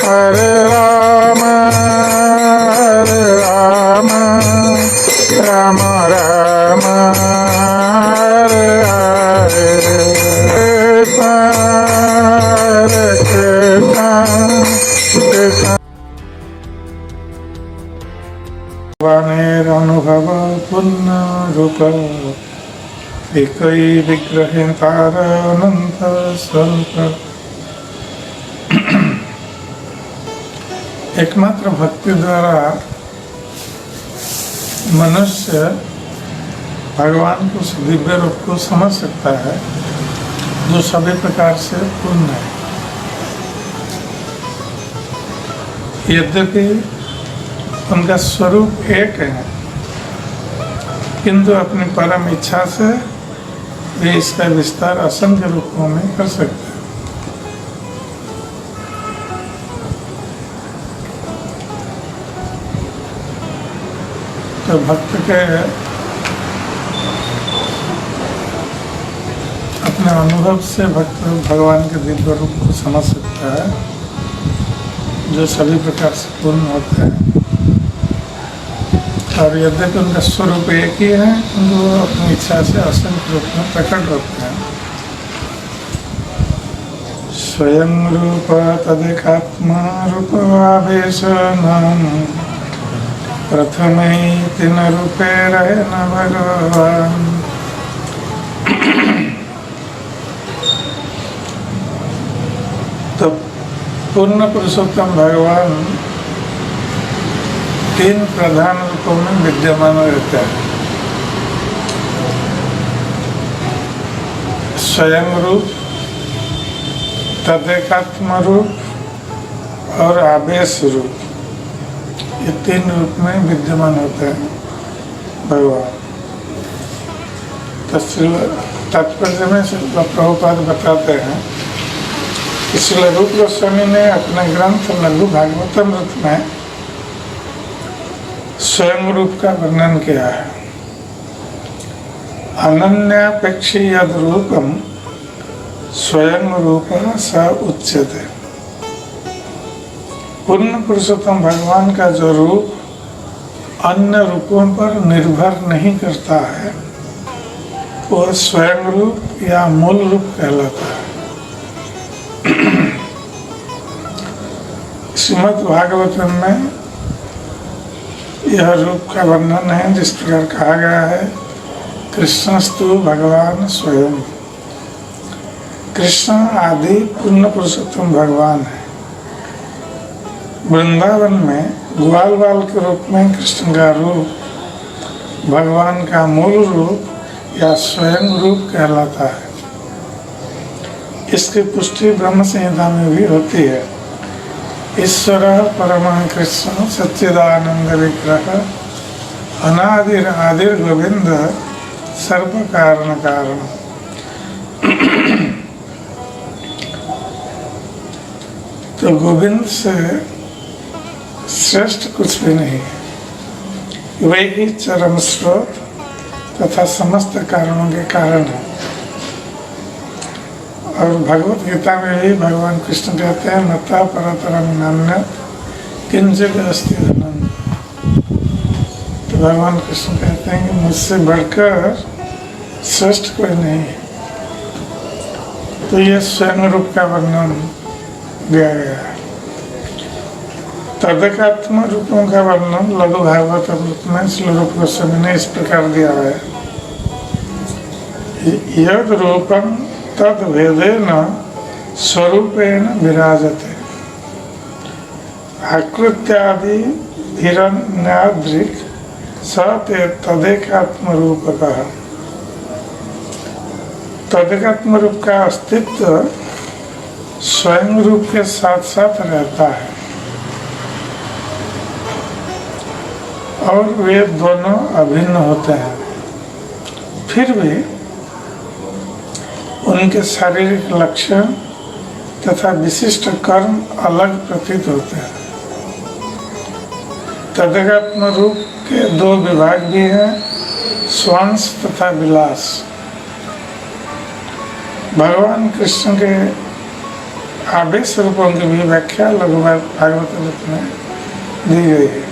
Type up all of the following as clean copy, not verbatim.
Hare Rama, Rama Rama, Hare Hare, Hare Krishna, Krishna. भगवानेर अनुभव पुण्य रूप एकई विग्रहकार अनंत स्वरूप। एकमात्र भक्ति द्वारा मनुष्य भगवान को दिव्य रूप को समझ सकता है, जो सभी प्रकार से पूर्ण है। यद्यपि उनका स्वरूप एक है, किंतु अपनी परम इच्छा से वे इसका विस्तार असंख्य रूपों में कर सकते हैं। तो भक्त के अपने अनुभव से भक्त भगवान के दिव्य रूप को समझ सकता है, जो सभी प्रकार से पूर्ण होते हैं। और यद्यपि उनका स्वरूप एक ही है, किंतु वो अपनी इच्छा से असंख्य रूप में प्रकट होते हैं। स्वयं रूप तदेकात्मा रूप आवेशनम प्रथम ही तीन रूपे रहे न भगवान। तो पूर्ण पुरुषोत्तम भगवान तीन प्रधान रूपों में विद्यमान रहता है। स्वयं रूप, तदेकात्म रूप और आवेश रूप, ये तीन रूप में विद्यमान होते हैं भगवान। तात्पर्य में प्रभुपाद बताते हैं, इसलिए रूप गोस्वामी ने अपने ग्रंथ लघु भागवतामृत में स्वयं रूप का वर्णन किया है। अनन्यापेक्षी यद रूपम स्वयं रूप स उच्यते। पूर्ण पुरुषोत्तम भगवान का जो रूप अन्य रूपों पर निर्भर नहीं करता है, वो स्वयं रूप या मूल रूप कहलाता है। श्रीमद् भागवतम में यह रूप का वर्णन है, जिस प्रकार कहा गया है, कृष्णस्तु भगवान स्वयं। कृष्ण आदि पूर्ण पुरुषोत्तम भगवान है। वृंदावन में ग्वाल बाल के रूप में कृष्ण का रूप भगवान का मूल रूप या स्वयं रूप कहलाता है। इसकी पुष्टि ब्रह्म संहिता में भी होती है। ईश्वर परमः कृष्ण सच्चिदानंद विग्रह अनादिर आदिर गोविंद सर्व कारण कारण। तो गोविंद से श्रेष्ठ कुछ भी नहीं, वे ही चरम स्रोत तथा समस्त कारणों के कारण है। और भगवत गीता में भी भगवान कृष्ण कहते हैं, नता परतरम नान्य किंचित अस्ति धनम। तो भगवान कृष्ण कहते हैं कि मुझसे बढ़कर श्रेष्ठ कोई नहीं है। तो ये स्वयं रूप का वर्णन दिया गया है। तदेकात्म रूपों का वर्णन लघु भागवत रूप में श्री रूप गोस्वामी ने इस प्रकार दिया है। यद रूपम तद भेदेन स्वरूपेण विराजते आकृत्यादि हिरण्याद्रिक स ते तदेकात्म रूपकः। तदेकात्म रूप का अस्तित्व स्वयं रूप के साथ साथ रहता है और वे दोनों अभिन्न होते हैं। फिर भी उनके शारीरिक लक्षण तथा विशिष्ट कर्म अलग प्रतीत होते हैं। तदगात्म रूप के दो विभाग भी हैं, स्वांश तथा विलास। भगवान कृष्ण के आवेश रूपों की भी व्याख्या लघु भागवत में दी गई है।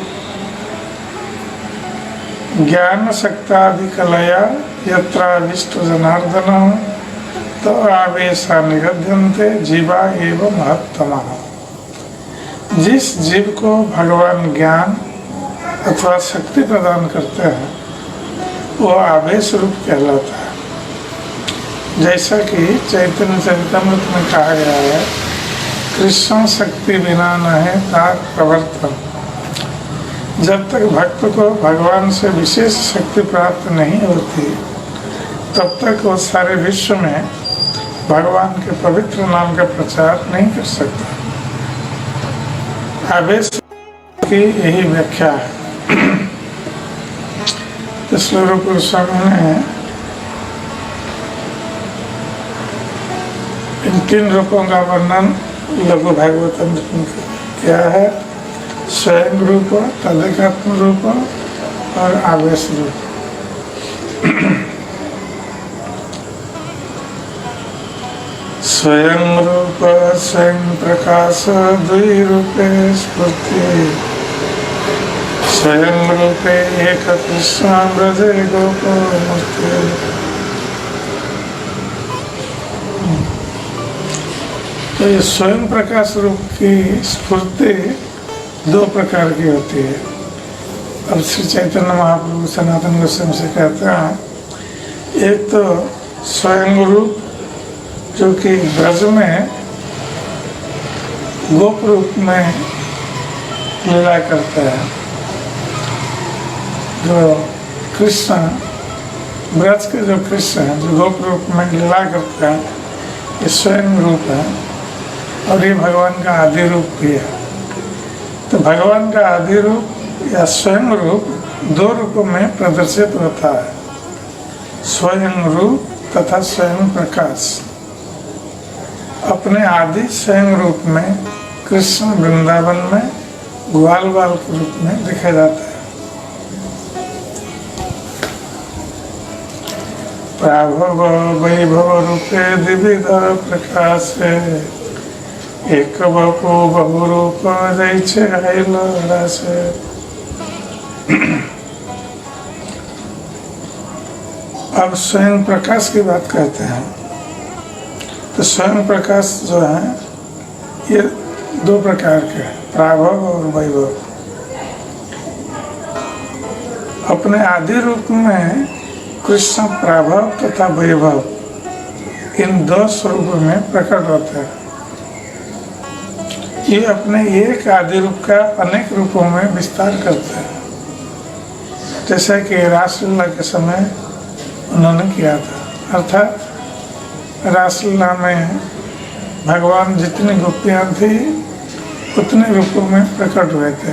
ज्ञान शक्ताधिकलया यत्राविष्टो जनार्दन तो आवेशा निगद्यन्ते जीवा एवं महत्तमा। जिस जीव को भगवान ज्ञान अथवा शक्ति प्रदान करते हैं वो आवेश रूप कहलाता है। जैसा कि चैतन्य चरितमृत में कहा गया है, कृष्ण शक्ति बिना न है तार प्रवर्तन। जब तक भक्त को भगवान से विशेष शक्ति प्राप्त नहीं होती तब तक वो सारे विश्व में भगवान के पवित्र नाम का प्रचार नहीं कर सकता। आवेश की यही व्याख्या है। इसलिए रूप गोस्वामी ने इन तीन रूपों का वर्णन लघु भागवतम में किया है, स्वयं रूप, तदेकात्म रूप और आवेश रूप। स्वयं रूप स्वयं प्रकाश द्वि रूपे स्फूर्ति, स्वयं रूपे एक कृष्ण ब्रजे गोपमूर्ति। तो ये स्वयं प्रकाश रूप की स्फूर्ति दो प्रकार की होती है। अब श्री चैतन्य महाप्रभु सनातन गोस्वामी से कहते हैं, एक तो स्वयं रूप जो कि ब्रज में गोप रूप में लीला करता है, जो कृष्ण ब्रज के जो कृष्ण है जो गोप रूप में लीला करते हैं, ये स्वयं रूप है और ये भगवान का आदि रूप भी है। तो भगवान का आदि रूप या स्वयं रूप दो रूपों में प्रदर्शित होता है, स्वयं रूप तथा स्वयं प्रकाश। अपने आदि स्वयं रूप में कृष्ण वृंदावन में ग्वाल बाल के रूप में देखा जाता है। प्राभव वैभव रूपे द्विविध प्रकाश एक बपू बहु रूप जैसे से। अब स्वयं प्रकाश की बात कहते हैं, तो स्वयं प्रकाश जो है ये दो प्रकार के हैं, प्राभव और वैभव। अपने आदि रूप में कृष्ण प्राभव तथा वैभव इन दो स्वरूपों में प्रकट होते हैं। ये अपने एक आदि रूप का अनेक रूपों में विस्तार करते हैं, जैसा कि रासलीला के समय उन्होंने किया था। अर्थात रासलीला में भगवान जितनी गोपियाँ थी उतने रूपों में प्रकट हुए थे।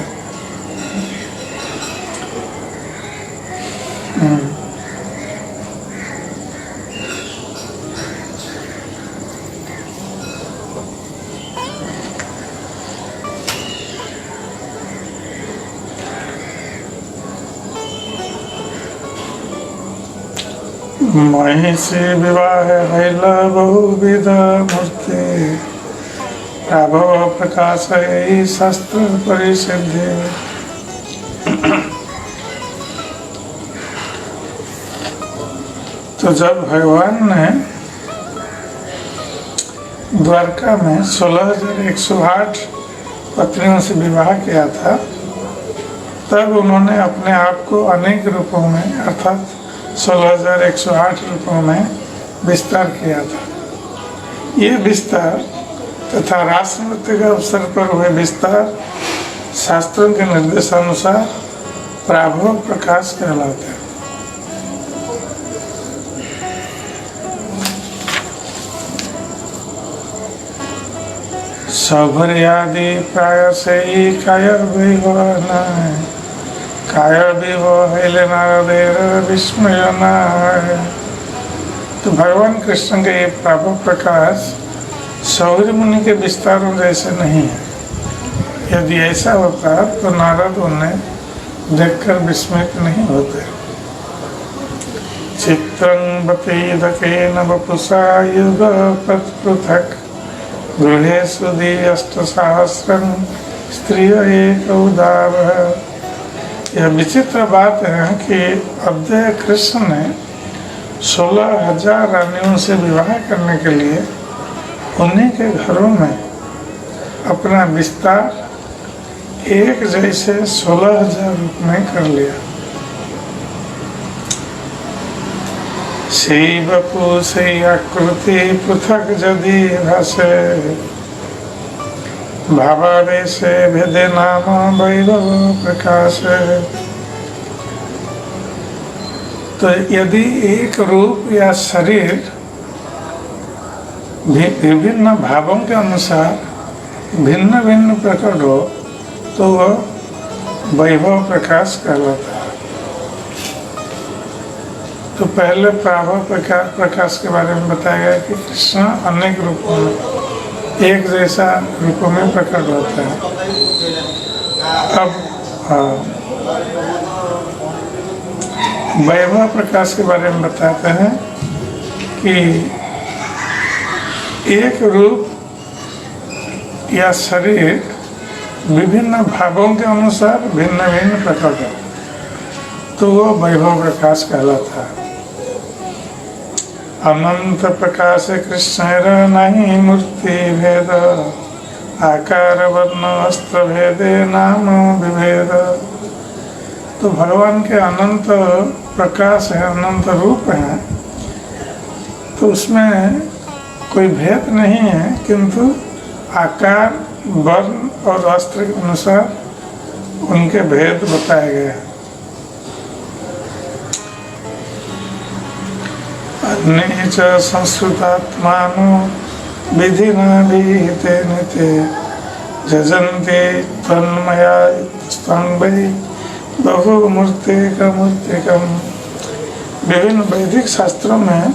महिषी विवाह भैल बहुविध मूर्ति, प्राभव प्रकाश शास्त्र परिसिद्धि। तो जब भगवान ने द्वारका में 16,108 पत्नियों से विवाह किया था, तब उन्होंने अपने आप को अनेक रूपों में अर्थात 16,108 रूपों में विस्तार किया था। ये विस्तार तथा रास नृत्य के अवसर पर हुए विस्तार शास्त्रों के निर्देशानुसार प्राभव प्रकाश कहलाते हैं। सौभर्यादि प्राय से ही काय विले नारदेर विस्मय न। तो भगवान कृष्ण के ये प्राभव प्रकाश सौर्य मुनि के विस्तारों जैसे नहीं है। यदि ऐसा होता तो नारद उन्हें देखकर विस्मित नहीं होते। चित्रं बतेदकेन वपुषा युगपत् पृथक् गृहेषु द्वि-अष्टसहस्रं स्त्रिय एकौदावः। यह विचित्र बात है कि अव्यय कृष्ण ने 16,000 रानियों से विवाह करने के लिए उन्हीं के घरों में अपना विस्तार एक जैसे 16,000 रूप में कर लिया। शैवपु से आकृति पृथक यदि भाषे भावावेशे भेदे नाम वैभव प्रकाश। तो यदि एक रूप या शरीर विभिन्न भावों के अनुसार भिन्न भिन्न प्रकट हो तो वह वैभव प्रकाश कहलाता है। तो पहले प्राभव प्रकाश के बारे में बताया गया कि कृष्ण अनेक रूपों में एक जैसा रूपों में प्रकट होता है। अब वैभव प्रकाश के बारे में बताते हैं कि एक रूप या शरीर विभिन्न भावों के अनुसार भिन्न भिन्न प्रकट है तो वो वैभव प्रकाश कहलाता है। अनंत प्रकाश कृष्ण नहीं मूर्ति भेद आकार वर्ण अस्त्र भेदे नाम विभेद। तो भगवान के अनंत प्रकाश है, अनंत रूप है, तो उसमें कोई भेद नहीं है, किंतु आकार वर्ण और अस्त्र के अनुसार उनके भेद बताए गए हैं। अन्ये च संस्कृतात्मानो विधिना विहिते निते जजन्ते तन्मया स्तंभै बहुमूर्तिकम्। विभिन्न वैदिक शास्त्रों में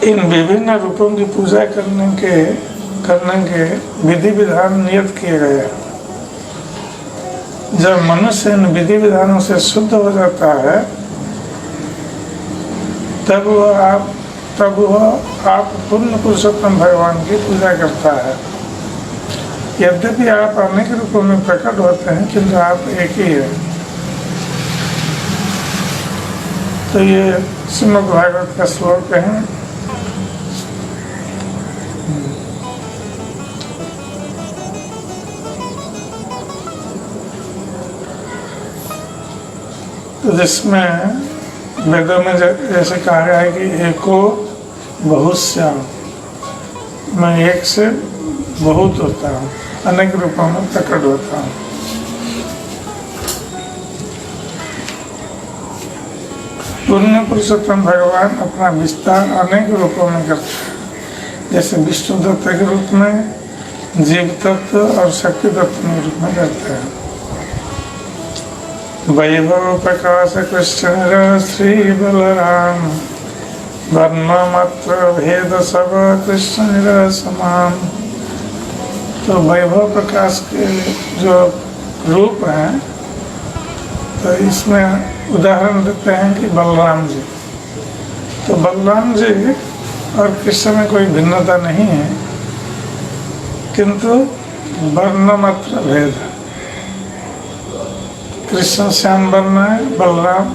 इन विभिन्न रूपों की पूजा करने के विधि विधान नियत किए गए हैं। जब मनुष्य इन विधि विधानों से शुद्ध हो जाता है तब वह आप पूर्ण पुरुषोत्तम भगवान की पूजा करता है। यद्यपि आप अनेक रूपों में प्रकट होते हैं किंतु आप एक ही है। तो ये श्रीमद् भागवत का श्लोक है। तो जिसमें वेदों में जैसे कहा गया है कि एको बहुश्याम, मैं एक से बहुत होता हूँ, अनेक रूपों में प्रकट होता हूँ। पूर्ण पुरुषोत्तम भगवान अपना विस्तार अनेक रूपों में करते हैं, जैसे विष्णु तत्व के रूप में, जीव तत्व और शक्ति तत्व के रूप में करते हैं। वैभव प्रकाश कृष्ण श्री बलराम वर्ण मात्र भेद सब कृष्ण समान। तो वैभव प्रकाश के जो रूप हैं तो इसमें उदाहरण देते हैं कि बलराम जी। तो बलराम जी और कृष्ण में कोई भिन्नता नहीं है, किंतु वर्ण मात्र भेद है। कृष्ण श्याम वर्ण है, बलराम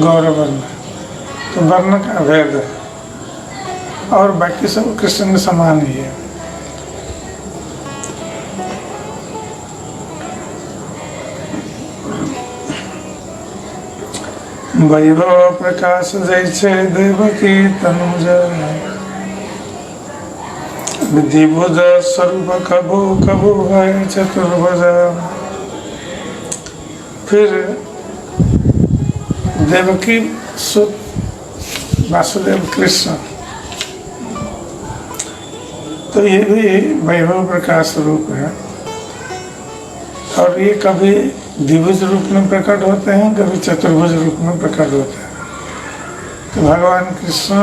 गौर वर्ण है, तो वर्ण का भेद है और बाकी सब कृष्ण के समान ही है। वैभव प्रकाश जैसे देवकी तनुज विधिभुज स्वरूप कभू कभू है चतुर्भुज। फिर देवकी सुत वासुदेव कृष्ण, तो ये भी वैभव प्रकाश रूप है और ये कभी द्विभुज रूप में प्रकट होते हैं, कभी चतुर्भुज रूप में प्रकट होते हैं। तो भगवान कृष्ण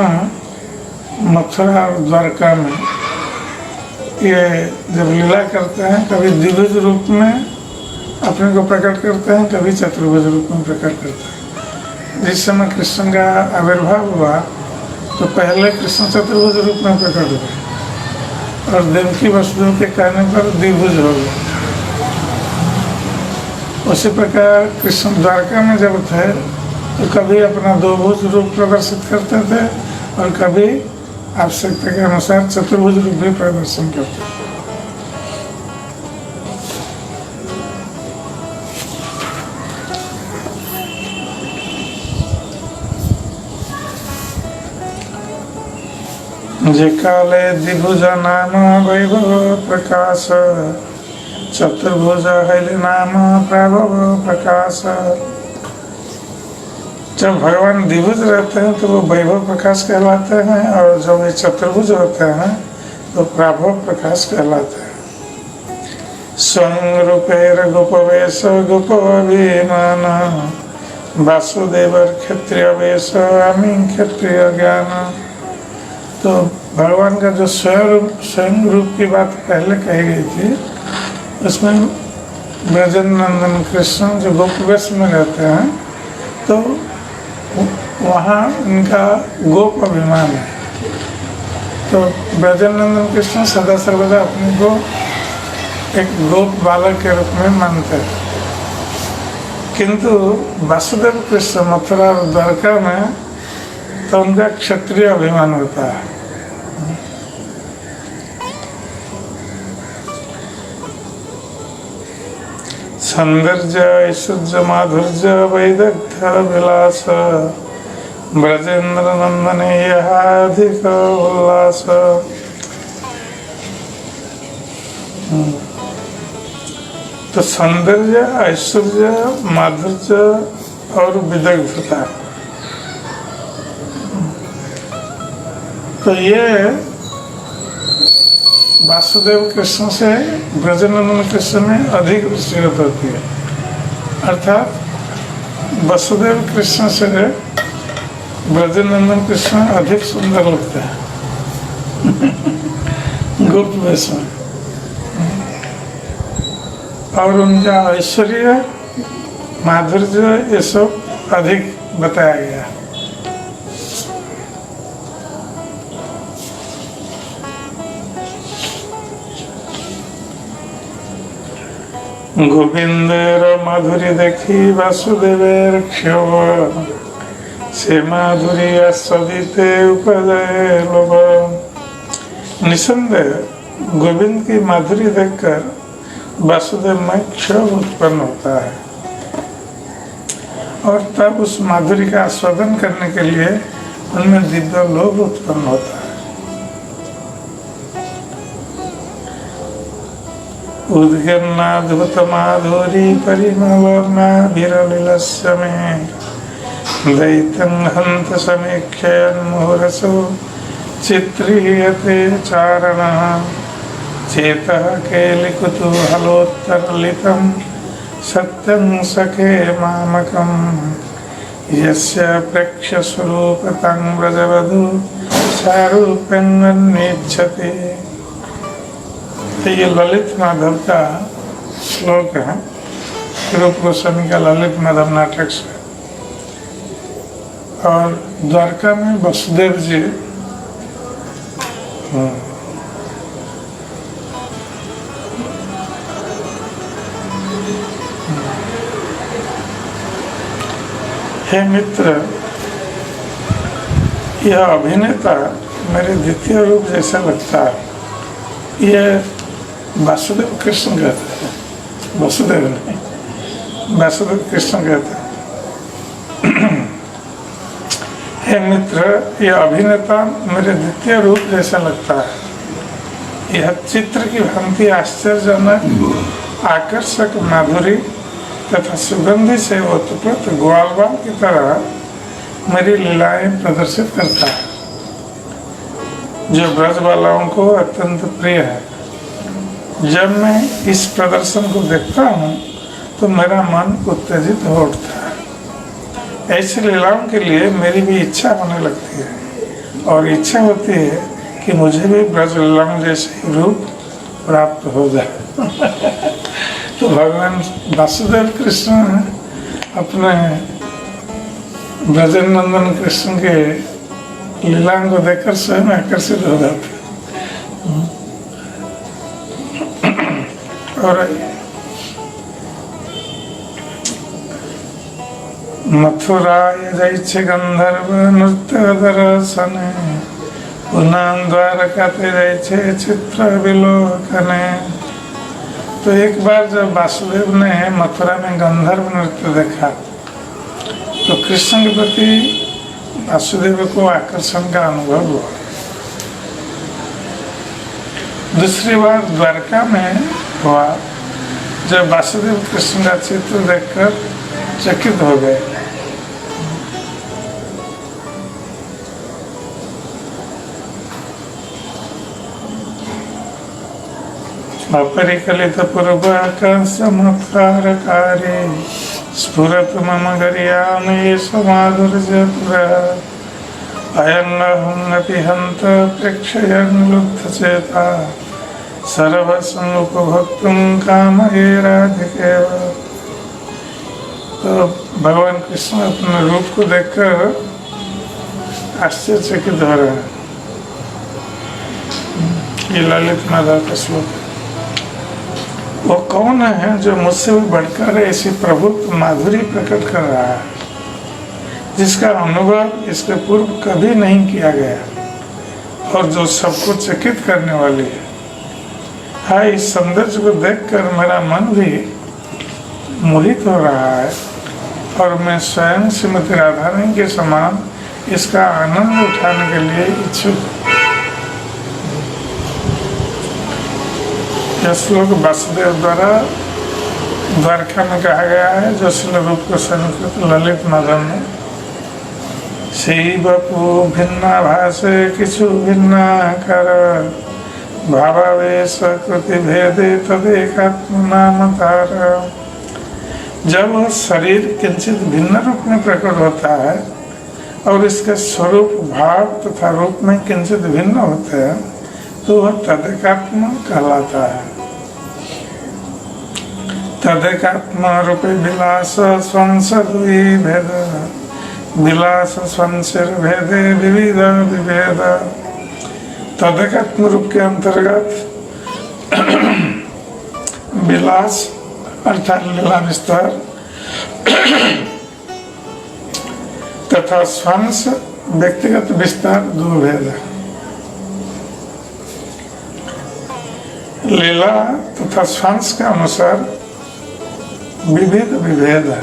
मथुरा और द्वारका में ये जब लीला करते हैं कभी द्विभुज रूप में अपने को प्रकट करते हैं, कभी चतुर्भुज रूप में प्रकट करते हैं। जिस समय कृष्ण का आविर्भाव हुआ तो पहले कृष्ण चतुर्भुज रूप में प्रकट हुए और देवकी वसुदेव के कहने पर द्विभुज हो गए। उसी प्रकार कृष्ण द्वारका में जब थे तो कभी अपना दोभुज रूप प्रदर्शित करते थे और कभी आवश्यकता के अनुसार चतुर्भुज रूप भी प्रदर्शन करते थे। जे काले द्विभुज नाम वैभव प्रकाश, चतुर्भुज हैले नाम प्रभव प्रकाश। जब भगवान द्विभुज रहते हैं तो वो वैभव प्रकाश कहलाते हैं, और जब ये चतुर्भुज होते हैं तो प्रभव प्रकाश कहलाते हैं। स्वयं रूपेर गोपवेश गोपविमान, वासुदेवर क्षत्रिय वेश अमी क्षत्रिय ज्ञान। तो भगवान का जो स्वयं रूप की बात पहले कही गई थी, उसमें ब्रजेंद्र नंदन कृष्ण जो गोपवेश में रहते हैं तो वहाँ उनका गोप अभिमान है। तो ब्रजेंद्र नंदन कृष्ण सदा सर्वदा अपने को एक गोप बालक के रूप में मानते हैं, किंतु वासुदेव कृष्ण मथुरा और द्वारका में तो उनका क्षत्रिय अभिमान होता है। सौंदर्य ऐश्वर्य माधुर्य वैदग्ध विलास, ब्रजेंद्र नंदन यह अधिक उल्लास। तो सौंदर्य ऐश्वर्य माधुर्य और विदग्धता, तो ये वासुदेव कृष्ण से ब्रजनंदन कृष्ण में अधिक रुचिरत होती है। अर्थात वसुदेव कृष्ण से ब्रजनंदन कृष्ण अधिक सुंदर लगते हैं गोप वेश में, और उनका ऐश्वर्य माधुर्य ये सब अधिक बताया गया। गोविंदेर माधुरी देखी वासुदेवेर क्षोभ, से माधुरी आस्वादिते उपजय लोभ। निसंदेह गोविंद की माधुरी देखकर वासुदेव में क्षोभ उत्पन्न होता है, और तब उस माधुरी का आस्वादन करने के लिए उनमें दिव्य लोभ उत्पन्न होता है। उद्गन्नाद्भुत माधुरी परिमलनाभिरलिलस्य मे, दैतं हन्त समीक्षयन् मुहुरसो चित्रीयते चारणः। चेतः केलिकुतूहलोत्तरलितं सत्यं सखे मामकं, यस्य प्रेक्ष्य स्वरूपतं व्रजवधू सारूप्यं अन्वेच्छति। तो ये ललित माधव का श्लोक है, रूप गोस्वामी का ललित माधव नाटक से। और द्वारका में वसुदेव जी हे मित्र, यह अभिनेता मेरे द्वितीय रूप जैसा लगता है। यह वासुदेव कृष्ण कहते हैं, वसुदेव नहीं, वासुदेव कृष्ण कहते हैं। हे मित्र, यह अभिनेता मेरे द्वितीय रूप जैसा लगता है। यह चित्र की भांति आश्चर्यजनक आकर्षक माधुरी तथा सुगंधी से ओतप्रोत ग्वालवाल की तरह मेरी लीलाएं प्रदर्शित करता है, जो ब्रजबालाओं को अत्यंत प्रिय है। जब मैं इस प्रदर्शन को देखता हूँ तो मेरा मन उत्तेजित हो उठता है। ऐसी लीलाओं के लिए मेरी भी इच्छा होने लगती है, और इच्छा होती है कि मुझे भी ब्रज लीलाओं जैसे रूप प्राप्त हो जाए। तो भगवान वासुदेव कृष्ण अपने ब्रजन नंदन कृष्ण के लीलाओं को देखकर स्वयं आकर्षित हो जाते। और मथुराय जैसे गंधर्व नृत्य दर्शने पुनः द्वारकाते जैसे चित्र विलोकने। तो एक बार जब वासुदेव ने मथुरा में गंधर्व नृत्य देखा तो कृष्ण के प्रति वासुदेव को आकर्षण का अनुभव हुआ। दूसरी बार द्वारका में हुआ जब वासुदेव कृष्ण का चित्र देखकर चकित हो गए। अपरिकलित पूर्वाकाशमत्कारकारी स्फुरत मम गरियामेष माधुर्यपुरा अयन्नहमपि हन्त प्रेक्षयन् लुब्धचेता सर्वस्वम् उपभोक्तुं कामये राधिकेव। तो भगवान कृष्ण अपने रूप को देखकर आश्चर्यचकित हो रहे हैं। ये ललित माधव का श्लोक है। वो कौन है जो मुझसे भी बढ़कर ऐसी प्रभुत्व माधुरी प्रकट कर रहा है, जिसका अनुभव इसके पूर्व कभी नहीं किया गया और जो सबको चकित करने वाली है। हाय, इस सौंदर्य को देखकर मेरा मन भी मोहित हो रहा है और मैं स्वयं श्रीमती राधा रानी के समान इसका आनंद उठाने के लिए इच्छुक हूँ। यह श्लोक वासुदेव द्वारा द्वारका में कहा गया है, जो श्री रूप गोस्वामी ललित माधव में श्री बपू भिन्ना भाषे किछु भिन्नाकार भावावेश कृति भेदे तदेकात्म नामतार। जब वह शरीर किंचित भिन्न रूप में प्रकट होता है और इसके स्वरूप भाव तथा रूप में किंचित भिन्न होते हैं तो वह तदेकात्म कहलाता है। तदेकात्म रूपे विलास स्वंस दुई भेद विलास स्वंसर भेदे विविध विभेद। तदेकात्म रूप के अंतर्गत विलास अर्थात लीला विस्तार तथा स्वंस व्यक्तिगत विस्तार दो भेद है। लीला तथा स्वंस के अनुसार विविध विभेद है।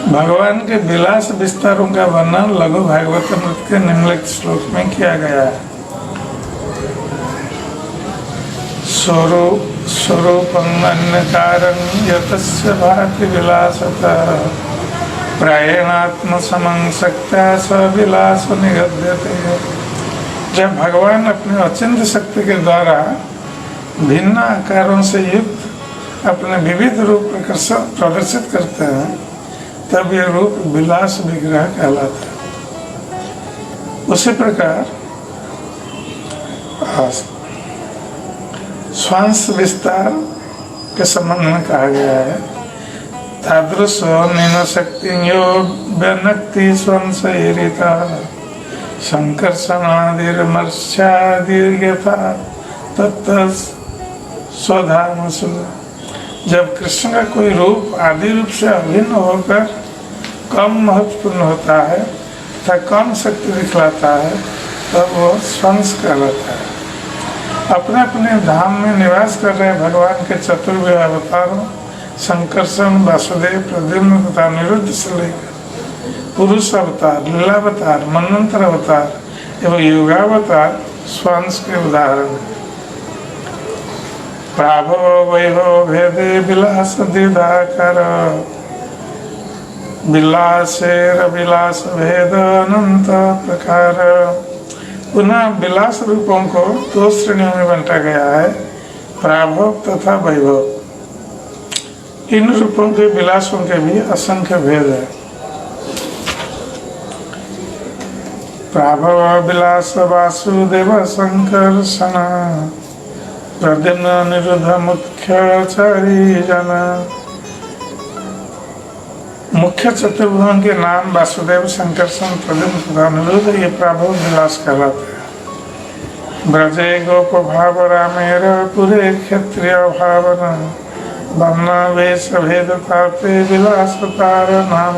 भगवान के विलास विस्तारों का वर्णन लघु भागवत अमृत के निम्नलिखित श्लोक में किया गया है। स्वरूपं अन्य कारण यतस्य भाति विलासतः प्रायणात्म समं शक्त्या सविलास निगद्यते। जब भगवान अपने अचिंत्य शक्ति के द्वारा भिन्न आकारों से युक्त अपने विविध रूप प्रदर्शित करते हैं तब यह रूप विलास विग्रह कहलाता है। उसी प्रकार श्वास विस्तार के संबंध में कहा गया है, तादृश नीन शक्ति यो व्यनक्ति स्वंसरिता संकर्षणादिर्मर्ष्यादिर्यथा तत्त स्वधामसु। जब कृष्ण का कोई रूप आदि रूप से अभिन्न होकर कम महत्वपूर्ण होता है तथा कम शक्ति दिखलाता है तब वह स्वंस कहलाता है। अपने अपने धाम में निवास कर रहे भगवान के चतुर्विध अवतारों संकर्षण, वासुदेव, प्रद्युम्न तथा निरुद्ध से लेकर पुरुष अवतार, लीलावतार, मनवंतर अवतार एवं युगावतार स्वंस के उदाहरण हैं। प्राभव वैभव भेदे विलास द्विधाकर विलासेर विलास भेद अनंत प्रकार। पुनः विलास रूपों को दो श्रेणियों में बांटा गया है, प्राभव तथा वैभव। इन रूपों के विलासों के भी असंख्य भेद है। प्राभव विलास वासुदेव संकर्षण प्रद्युम्न अनिरुद्ध मुख्य चारी जन। मुख्य चतुर्भुवन के नाम वासुदेव, संकर्षण, प्रद्युम्न तथा अनिरुद्ध ये प्राभव विलास कहलाते हैं। ब्रजे गोप भाव रामेर पुरे क्षत्रिय भावना बन्ना वेश भेद ताते विलास तार नाम।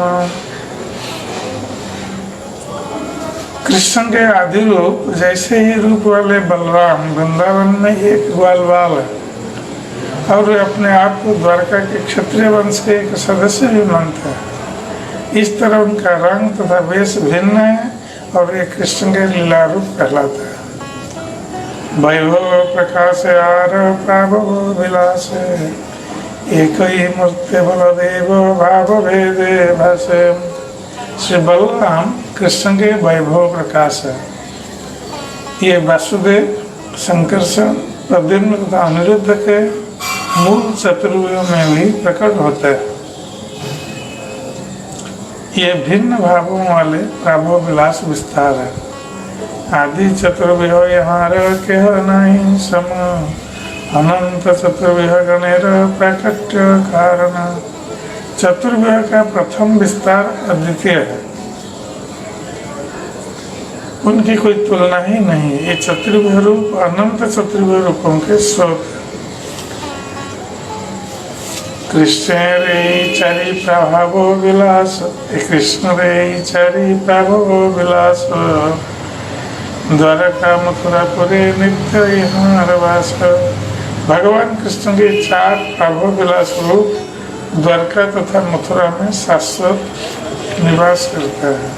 कृष्ण के आदि रूप जैसे ही रूप वाले बलराम वृंदावन में एक ग्वालवाल है और वे अपने आप को द्वारका के क्षत्रिय वंश के एक सदस्य भी मानते हैं। इस तरह उनका रंग तथा वेश भिन्न है और ये कृष्ण के लीला रूप कहलाता है। वैभव प्रकाश आर प्राभव विलास एक ही मूर्ति बलदेव भाव भेदे भाषे। श्री बलराम कृष्ण के वैभव प्रकाश है। ये वासुदेव, संकर्षण, प्रद्युम्न तथा अनिरुद्ध के मूल चतुर्भुज में भी प्रकट होते हैं। ये भिन्न भावों वाले प्राभव विलास विस्तार है। आदि चतुर्भुज यहाँ के नहीं सम अनंत चतुर्भुज गणेर प्राकट्य कारण। चतुर्भुज का प्रथम विस्तार अद्वितीय है, उनकी कोई तुलना ही नहीं। ये चतुर्भुज रूप अनंत चतुर्भुज रूपों के स्रोत है। कृष्ण रे चारि प्रभाव विलास, कृष्ण रे चारि प्रभाव विलास द्वारका मथुरापुरे नित्य यहाँ रवास। भगवान कृष्ण के चार प्रभाव विलास रूप द्वारका तथा मथुरा में शाश्वत निवास करता है।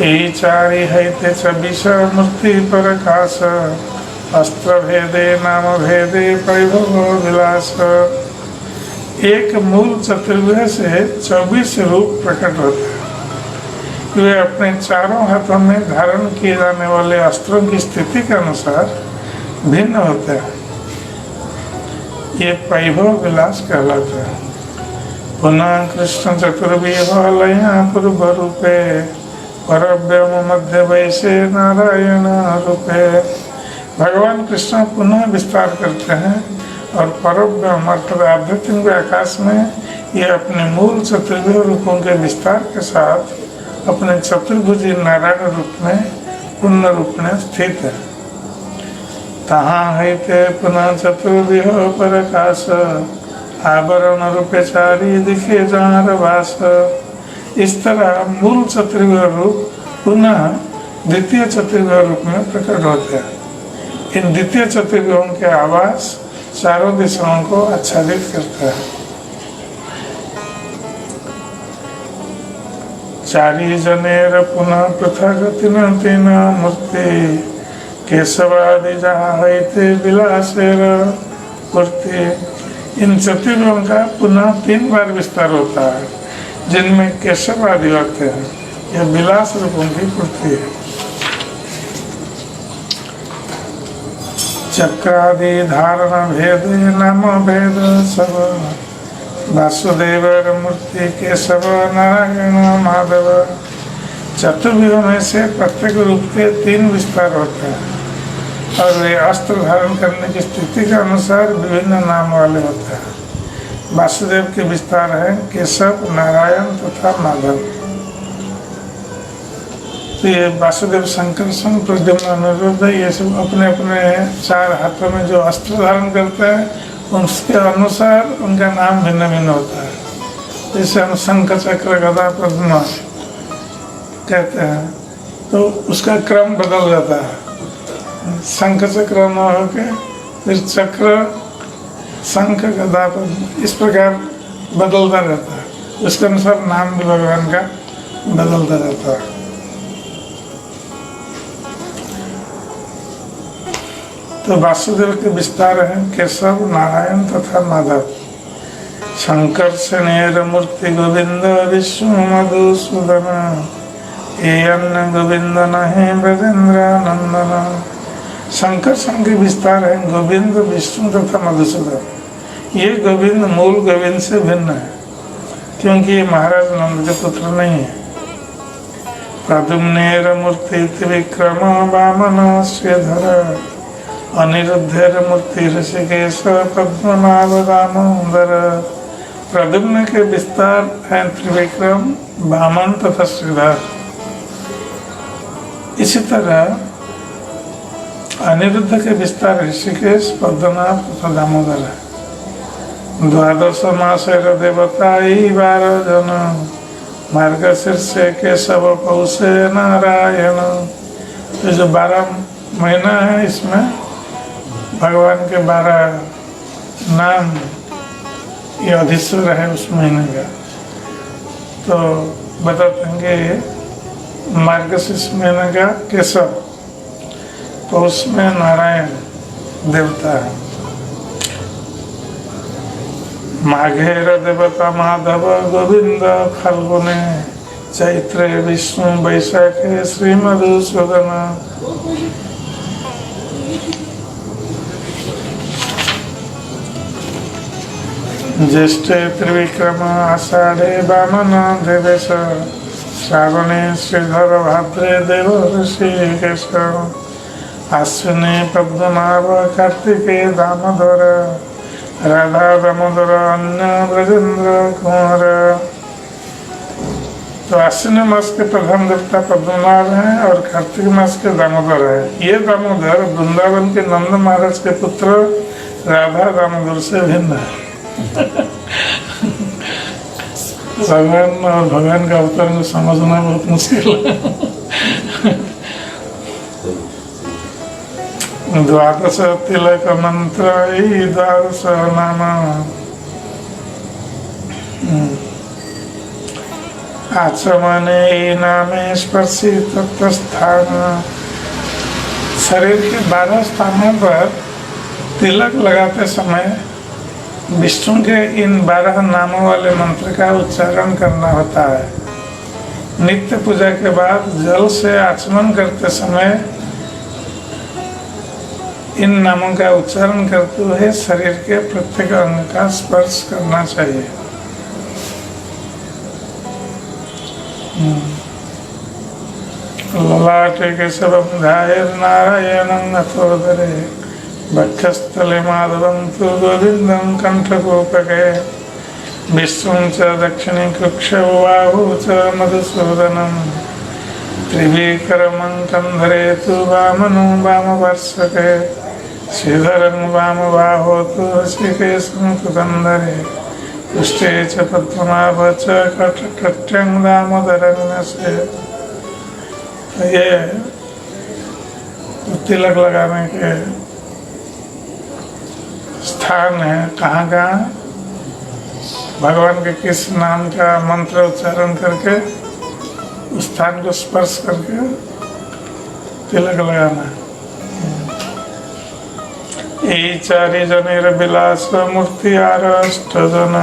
यही चारि है ते 26 मूर्ति प्रकाश अस्त्र भेदे नाम भेदे वैभव विलास। एक मूल चतुर्भुज से 24 रूप प्रकट होते हैं। वे अपने चारों हाथों में धारण किए जाने वाले अस्त्रों की स्थिति के अनुसार भिन्न होते हैं। ये वैभव विलास कहलाते हैं। पुनः कृष्ण चतुर्भुज लया पूर्व रूपे परव्यम मध्य वैसे नारायण रूपे। भगवान कृष्ण पुनः विस्तार करते हैं और परव्यम अर्थात आध्यात्मिक आकाश में ये अपने मूल चतुर्भुज रूपों के विस्तार के साथ अपने चतुर्भुजी नारायण रूप में पूर्ण रूप में स्थित है। तहाँ है ते पुनः चतुर्भुज प्रकाश आवरण रूपे चारि दिखे जार वास। इस तरह मूल चतुर्भुज रूप पुनः द्वितीय चतुर्भुज रूप में प्रकट होते हैं। इन द्वितीय चतुर्भुजों के आवास चारों दिशाओं को आच्छादित करता है। चारि जनेर पुनः पृथक तीन मूर्ति केशवादि जहाँ है ते विलासेर पूर्ति। इन चतुर्भुजों का पुनः 3 बार विस्तार होता है, जिनमें केशव आदि होते हैं। यह विलास रूपों की पूर्ति है। चक्रादि धारण भेद नाम भेद सब वासुदेव मूर्ति केशव नारायण माधव। चतुर्भुजों में से प्रत्येक रूप के 3 विस्तार होते हैं और वे अस्त्र धारण करने की स्थिति के अनुसार विभिन्न नाम वाले होते हैं। वासुदेव के विस्तार है केशव, नारायण तथा माधव। तो ये वासुदेव, संकर्षण, प्रद्युम्न, अनिरुद्ध ये सब अपने अपने 4 हाथों में जो अस्त्र धारण करते हैं उसके अनुसार उनका नाम भिन्न भिन्न होता है। जैसे हम शंख, चक्र, गदा, पद्म कहते हैं तो उसका क्रम बदल जाता है। शंख चक्र न होके फिर चक्र, शंख, गदा, पद्म इस प्रकार बदलता रहता है। उसके अनुसार नाम भी भगवान का बदलता रहता है। तो वासुदेव के विस्तार है केशव, नारायण तथा माधव। संकर्षणेर मूर्ति गोविंद विष्णु मधुसूदन ये अन्य गोविंद नहीं ब्रजेंद्र नंदन। संकर्षण के विस्तार है गोविंद, विष्णु तथा मधुसूदन। ये गोविंद मूल गोविंद से भिन्न है क्योंकि ये महाराज नंद के पुत्र नहीं है। प्रद्युम्नेर मूर्ति विक्रम वामन श्रीधर अनिरुद्धेर मूर्ति ऋषिकेश पद्मनाभ दामोदर। प्रद्युम्न के विस्तार हैं त्रिविक्रम, वामन तथा श्रीधर। इसी तरह अनिरुद्ध के विस्तार ऋषिकेश, पद्मनाभ तथा दामोदर है। 12 मासेर देवता 12 जन, मार्गशीर्ष केशव पौषे नारायण। तो जो 12 महीना है, इसमें भगवान के 12 नाम ये अधीश्वर है उस महीने का। तो बताते हैं कि मार्गशीर्ष महीने का केशव, पौष में नारायण देवता है। माघेर देवता माधव गोविंद, फाल्गुने चैत्रे विष्णु, वैशाखे श्री मधुसूदन। ज्येष्ठे त्रिविक्रम, आषाढ़े वामन देवेश, श्रावणे श्रीधर, भाद्रे देव ऋषिकेश, आश्विने पद्मनाभ, कार्तिके दामोदर, राधा दामोदर, अन्य ब्रजेंद्र कुंवर। तो आश्विन मास के प्रधान देवता पद्मनाभ हैं और कार्तिक मास के दामोदर है। ये दामोदर वृंदावन के नंद महाराज के पुत्र राधा दामोदर से भिन्न है। भगवान और भगवान का अवतार को समझना बहुत मुश्किल है। 12 तिलक मंत्र 12 नाम। आचमने नामे स्पर्शी तत्स्थान। शरीर के 12 स्थानों पर तिलक लगाते समय विष्णु के इन 12 नामों वाले मंत्र का उच्चारण करना होता है। नित्य पूजा के बाद जल से आचमन करते समय इन नामों का उच्चारण करते हुए शरीर के प्रत्येक अंग का स्पर्श करना चाहिए। ललाटे के सबम ध्यायेत् नारायणं नतोदरे, वक्षस्थले माधवं तु गोविन्दं कण्ठकोपके, विष्णुं च दक्षिणे कक्षौ बाहू च मधुसूदनं, त्रिविक्रमं कंधरे तु वामनं वामवर्षके, श्रीधरं वामबाहो तु ऋषिकेशं तु कंधरे, पृष्ठे च पद्मनाभ च कटकट्यं दामोदरं नशे। ये तिलक लगाने के स्थान है। कहाँ कहाँ भगवान के किस नाम का मंत्र उच्चारण करके उस स्थान को स्पर्श करके तिलक लगाना है। यही 4 जनेर विलास मूर्ति 8 जन,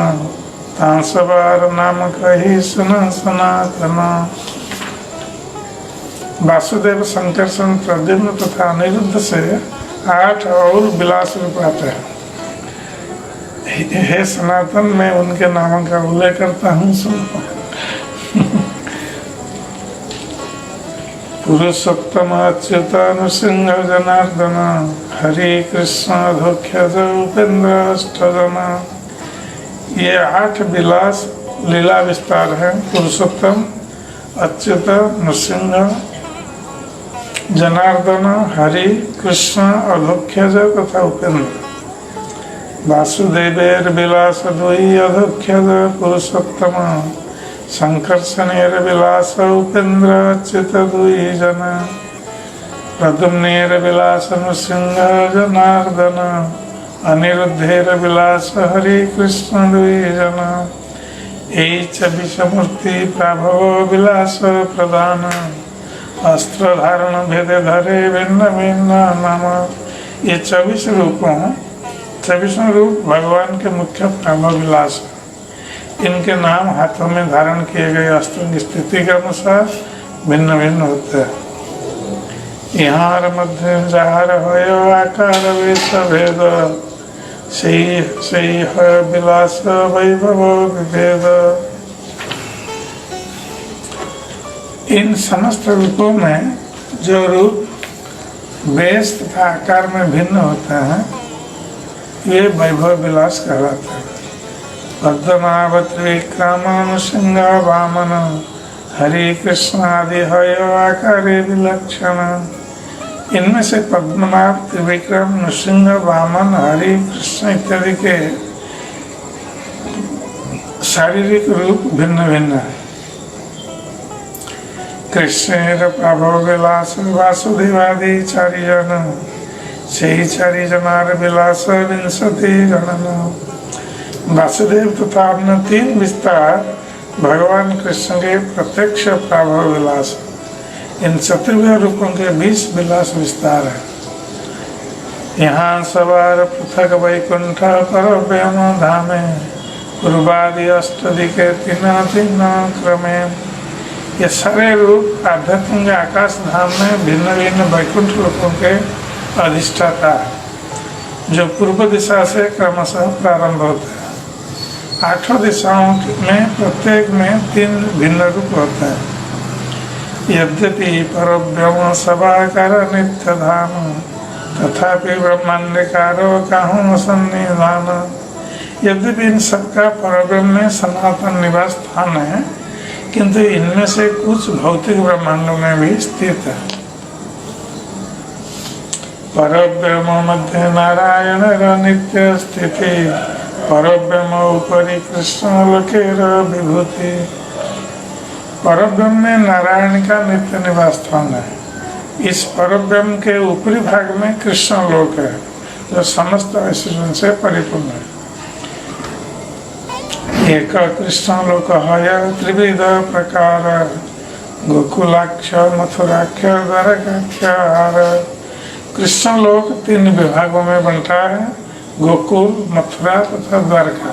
तांसवार नाम कही सुन सनातन। वासुदेव, संकर्षण, प्रद्युम्न तथा अनिरुद्ध से 8 और विलास रूप आते हैं। हे सनातन, मैं उनके नामों का उल्लेख करता हूँ, सुनो। पुरुषोत्तम अच्युत नृसिंह जनार्दन, हरि कृष्ण अधोक्षज उपेन्द्र अष्टजन। ये 8 विलास लीला विस्तार है। पुरुषोत्तम, अच्युत, नृसिंह, जनार्दन, हरि, कृष्ण, अधोक्षज तथा उपेन्द्र। वासुदेवेर विलास 2 अधोक्षज पुरुषोत्तम, संकर्षणेर विलास उपेन्द्र अच्युत 2 जन, प्रद्युम्नेर विलास नृसिंह जनार्दन, अनिरुद्धेर विलास हरि कृष्ण 2 जन। यही 24 मूर्ति प्रभव विलास प्रदान, अस्त्र धारण भेदे धरे भिन्न भिन्न नाम। ये 24 रूपों 24 रूप भगवान के मुख्य प्रभव विलास। इनके नाम हाथों में धारण किए गए अस्त्रों की स्थिति के अनुसार भिन्न भिन्न होते हैं। यहाँ मध्य जहार हो आकार वेश भेद, सही है विलास वैभव विभेद। इन समस्त रूपों में जो रूप वेश तथा आकार में भिन्न होते हैं ये वैभव विलास कहलाते हैं। पद्मनाभ त्रिविक्रम नृसिंह वामन हरि कृष्ण आदि हय आकारे विलक्षण। इनमें से पद्मनाभ त्रिविक्रम नृसिंह वामन हरि कृष्ण इत्यादि के शारीरिक रूप भिन्न भिन्न है। कृष्ण प्रभो विलास वासुदेवादि चारिजन से ही चारिजनार विलास विंशति गणन। वासुदेव तथा अन्य 3 विस्तार भगवान कृष्ण के प्रत्यक्ष प्रभव विलास। इन 17 रूपों के 20 विलास विस्तार है। यहाँ सवार पृथक वैकुंठ परव्यम धामे पूर्वादि अष्टदिके 3 क्रमे। ये सारे रूप आध्यात्मिक आकाश धाम में भिन्न भिन्न वैकुंठ लोकों के अधिष्ठाता है जो पूर्व दिशा से क्रमशः प्रारंभ होते हैं। 8 दिशाओं में प्रत्येक में 3 भिन्न रूप होते हैं। यद्यपि परब्रह्म सभाकार नित्य धाम तथापि ब्रह्मांडकारो कहूँ सन्निधान। यद्यपि इन सबका परब्रह्म में सनातन निवास स्थान है किंतु इनमें से कुछ भौतिक ब्रह्मांडों में भी स्थित है। परब्रह्म मध्य नारायण नित्य स्थिति परब्रह्म उपरि कृष्ण लोकेर विभूति। परब्रह्म में नारायण का नित्य निवास स्थान है। इस परब्रह्म के ऊपरी भाग में कृष्ण लोक है जो समस्त ऐश्वर्य से परिपूर्ण है। एक कृष्ण लोक है त्रिविध प्रकार गोकुलाक्ष मथुराक्ष द्वारकाक्ष। कृष्ण लोक 3 विभागों में बंटा है, गोकुल मथुरा तथा द्वारका।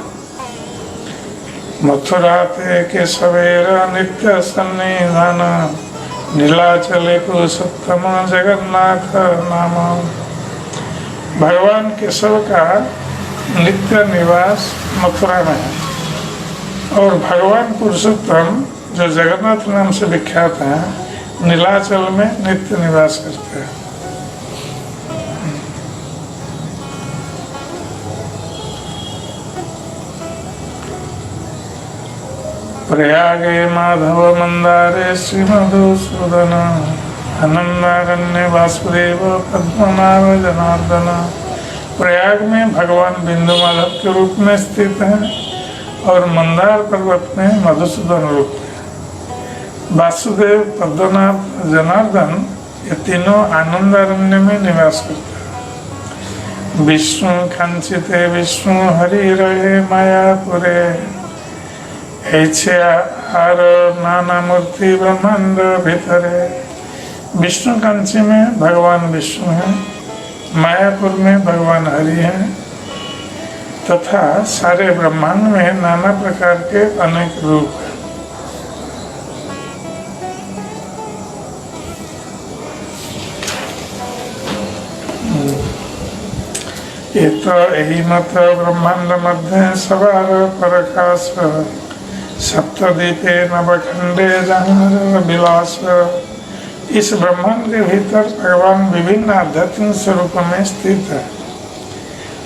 मथुरा ते केशवेर नित्य सन्निधान नीलाचले पुरुषोत्तम जगन्नाथ नाम। भगवान केशव का नित्य निवास मथुरा में है और भगवान पुरुषोत्तम जो जगन्नाथ नाम से विख्यात हैं नीलाचल में नित्य निवास करते हैं। प्रयागे माधव मंदारे श्रीमधुसूदन आनंदारण्य वासुदेव पद्मनाभ जनार्दन। प्रयाग में भगवान बिंदु माधव के रूप में स्थित है और मंदार पर्वत में मधुसूदन रूप में। वासुदेव पद्मनाभ जनार्दन ये तीनों आनंदारण्य में निवास करते हैं। विष्णु खंचिते विष्णु हरि रहे मायापुरे ऐसे आर नाना मूर्ति ब्रह्मांड भीतरे। विष्णु कांची में भगवान विष्णु हैं, मायापुर में भगवान हरि हैं तथा सारे ब्रह्मांड में नाना प्रकार के अनेक रूप हैं। ये तो यही मत ब्रह्मांड मध्य सवार प्रकाश सप्तदीपे नवखंडे जहार विलास। इस ब्रह्मांड के भीतर भगवान विभिन्न आध्यात्मिक स्वरूपों में स्थित है।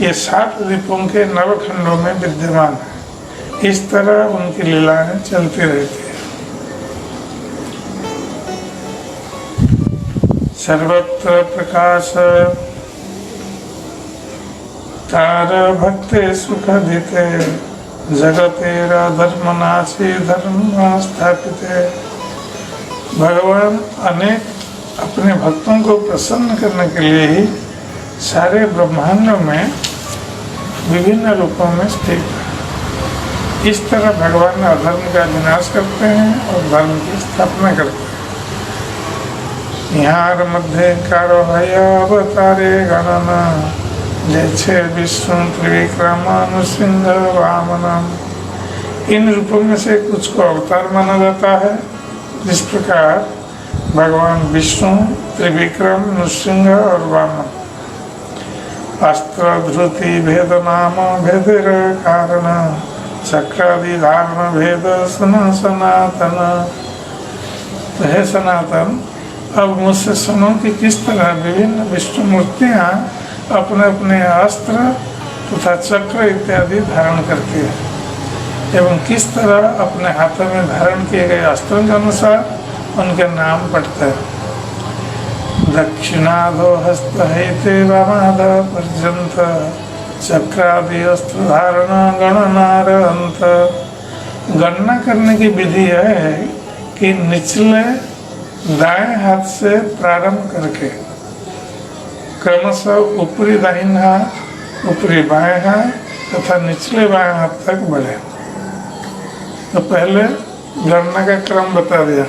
ये 7 द्वीपों के नवखंडों में विद्यमान है। इस तरह उनकी लीलाएं चलती रहती है। सर्वत्र प्रकाश तार भक्ते सुख दिते जगतेरा धर्मनाशी धर्म स्थापित। भगवान अनेक अपने भक्तों को प्रसन्न करने के लिए ही सारे ब्रह्मांडों में विभिन्न रूपों में स्थित है। इस तरह भगवान अधर्म का विनाश करते हैं और धर्म की स्थापना करते हैं। यहाँ मध्य कारो अवतारे गणना जैसे विष्णु त्रिविक्रम नृसिंह वामन। इन रूपों में से कुछ को अवतार माना जाता है। जिस प्रकार भगवान विष्णु त्रिविक्रम नृसिंह और वामन। अस्त्र धृति भेद नाम भेदर कारण चक्रादि धारण भेद सनातन। तो हे सनातन, अब मुझसे सुनो कि किस तरह विभिन्न विष्णु मूर्तियाँ अपने अपने अस्त्र तथा चक्र इत्यादि धारण करती है एवं किस तरह अपने हाथों में धारण किए गए अस्त्रों के अनुसार उनके नाम पढ़ते हैं। दक्षिणाधो हस्त हेते वामाध पर्यंत चक्रादि अस्त्र धारण गणनारहंत। गणना करने की विधि है कि निचले दाएं हाथ से प्रारंभ करके क्रमशः ऊपरी दाहिना हाथ, ऊपरी बाएं हाथ तथा निचले बाएं हाथ तक बढ़े। तो पहले गणना का क्रम बता दिया।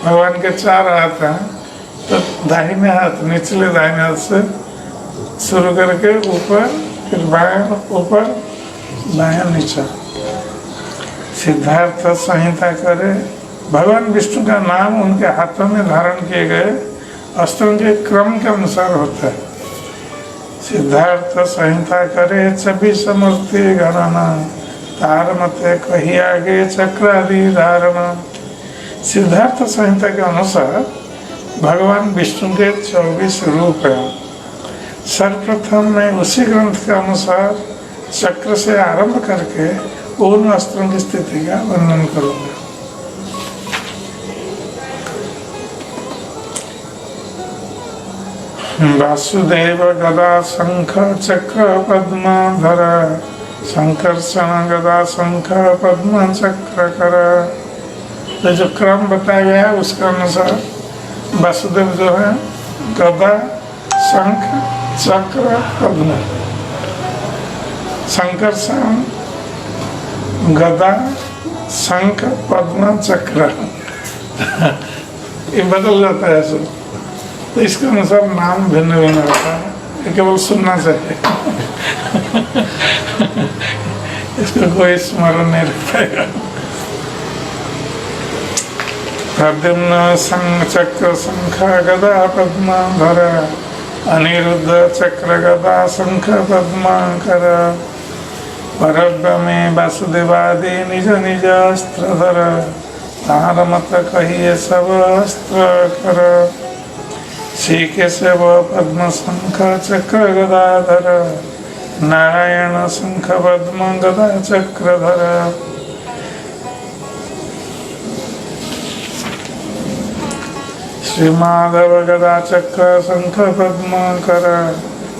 भगवान के 4 हाथ हैं, तो दाहिने हाथ निचले दाहिने हाथ से शुरू करके ऊपर, फिर बाएं ऊपर दायां नीचा। सिद्धार्थ संहिता करे। भगवान विष्णु का नाम उनके हाथों में धारण किए गए अस्त्रों के क्रम के अनुसार होता है। सिद्धार्थ संहिता करे 26 मूर्ति गणना, तार मते कही आगे चक्रादि धारण। सिद्धार्थ संहिता के अनुसार भगवान विष्णु के 24 रूप हैं। सर्वप्रथम मैं उसी ग्रंथ के अनुसार चक्र से आरंभ करके उन अस्त्रों की स्थिति का वर्णन करूंगा। वासुदेव गदा शंख चक्र पद्माधर, संकर्षण गदा शंख पद्म चक्र कर। तो जो क्रम बताया गया है उसके अनुसार वासुदेव जो है गदा शंख चक्र पद्म, संकर्षण गदा शंख पद्म चक्र ये बदल जाता है सब। तो इसके अनुसार नाम भिन्न भिन्न होता है, ये केवल सुनना चाहिए इसको कोई स्मरण नहीं रख पाएगा। प्रद्युम्न संग चक्र शंख गदा पद्माधर, अनिरुद्ध चक्र गदा शंख पद्माकर। परब्रह्म में वासुदेवादि निज निज अस्त्रधर, तार मत कहिए सब अस्त्र कर। श्री केशव पद्म शंख चक्र गदाधर, नारायण शंख पद्म गदा चक्रधर। श्री माधव गदा चक्र शंख पद्म कर,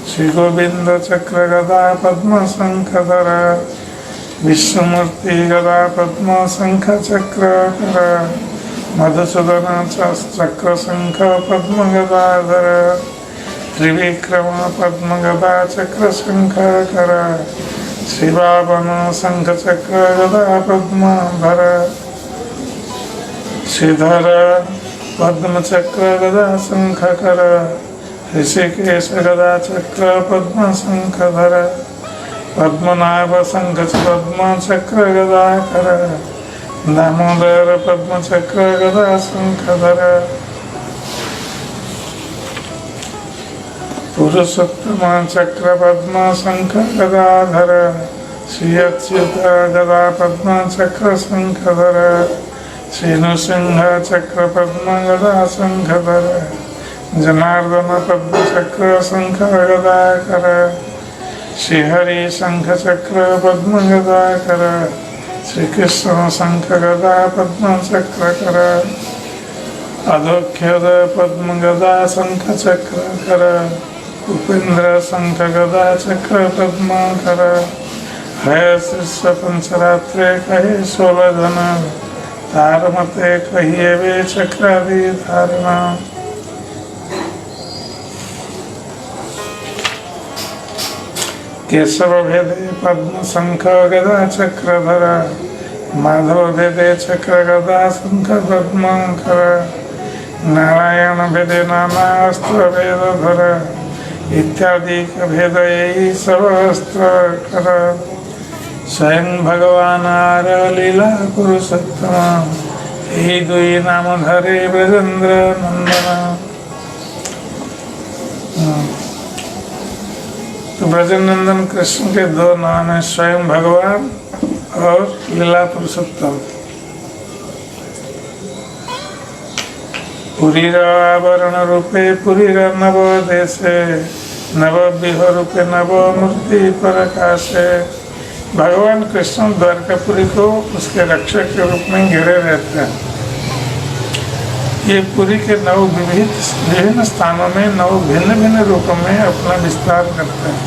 श्री गोविंद चक्र गदा पद्म शंखधर। विष्णुमूर्ति गदा पद्म शंख चक्र कर, मधुसूदन चक्र शंख पद्म गदाधर। त्रिविक्रम पद्म गदा चक्र शंख कर, श्री बावन शंख चक्र गदा पद्म धर। श्रीधर पद्म चक्र गदा शंख कर, ऋषिकेश गदा चक्र पद्म शंखधर। पद्मनाभ शंख पद्म चक्र गदा कर, दामोदर पद्म चक्र गदा शंखधर। पुरुषोत्तम चक्र पद्म शंख गदाधर, श्री अच्युत गदा पद्म चक्र शंखधर। श्री नृसिंह चक्र पद्म गदा शंखधर, जनार्दन पद्म चक्र शंख गदा कर। श्रीहरि शंख चक्र पद्म गदा कर, श्री कृष्ण शंख गदा पद्म चक्र कर। अधोख्यद पद्म गदा शंख चक्र कर, उपेन्द्र शंख गदा चक्र पद्म कर। है शिष्य पंचरात्रे कहे 16 जन, तार मते कहिए वे चक्रादि धारणा। केशव भेदे पद्म शंख गदा चक्रधर, माधव भेदे चक्र गदा शंख पद्म कर। नारायण भेदे नाना अस्त्र भेदधर, इत्यादि भेद यही सब अस्त्र कर। स्वयं भगवान आर लीला पुरुषोत्तम, यही दुई नाम धरे ब्रजेंद्र नंदन। तो ब्रजनंदन कृष्ण के 2 नाम है, स्वयं भगवान और लीला पुरुषोत्तम। पुरीरावरण रूपे पुरीर नव देशे नवव्यूह रूपे नव मूर्ति प्रकाशे। भगवान कृष्ण द्वारकापुरी को उसके रक्षक के रूप में घेरे रहते हैं। ये पुरी के नव विभिन्न स्थानों में नव भिन्न भिन्न रूपों में अपना विस्तार करते हैं।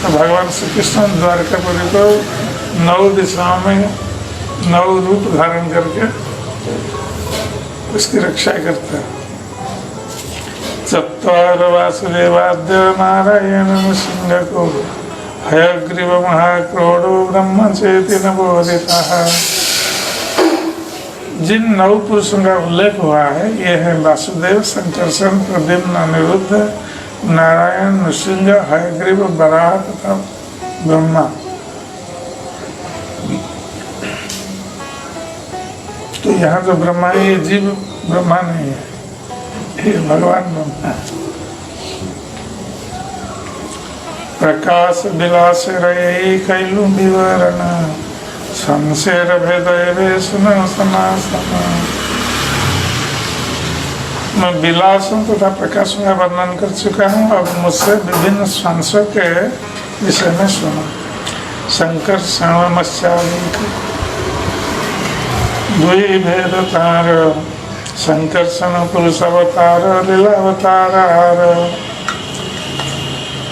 तो भगवान श्री कृष्ण द्वारकापुरी को नौ दिशाओं में नौ रूप धारण करके उसकी रक्षा करते हैं। चत्वार वासुदेवाद्य नारायण नृसिंह को हयग्रीव महाक्रोडो ब्रह्म चेति नवोदितः। जिन नौ पुरुषों का उल्लेख हुआ है ये है वासुदेव, संकर्षण, प्रद्युम्न, अनिरुद्ध, नारायण, नृसिंह, हयग्रीव, वराह तथा ब्रह्मा। तो यहाँ जो ब्रह्मा है ये जीव ब्रह्मा नहीं है, ये भगवान ब्रह्मा है। प्रकाश विलास रयी कैलु विवरण संशय भेद सुना सनासना। मैं विलासों तथा प्रकाशों का वर्णन कर चुका हूँ। अब मुझसे विभिन्न सांसों के विषय में सुना। शंकर द्विभेदतार संकर्षण पुरुष अवतार लीलावतार।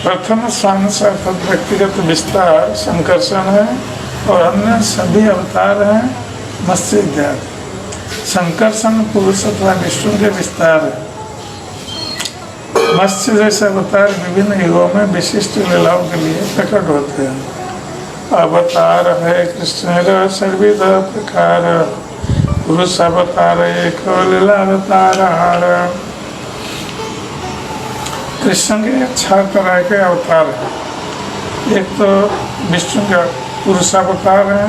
प्रथम सांस अर्थात व्यक्तिगत विस्तार संकर्षण है और अन्य सभी अवतार हैं मत्स्य इत्यादि। संकर्षण पुरुष अथवा विष्णु के विस्तार है। मत्स्य जैसे अवतार विभिन्न युगों में विशिष्ट लीलाओं के लिए प्रकट होते हैं। अवतार है कृष्ण सर्विध प्रकार पुरुष अवतार एक लीला अवतार। कृष्ण के 6 तरह के अवतार हैं। एक तो विष्णु का पुरुषावतार है,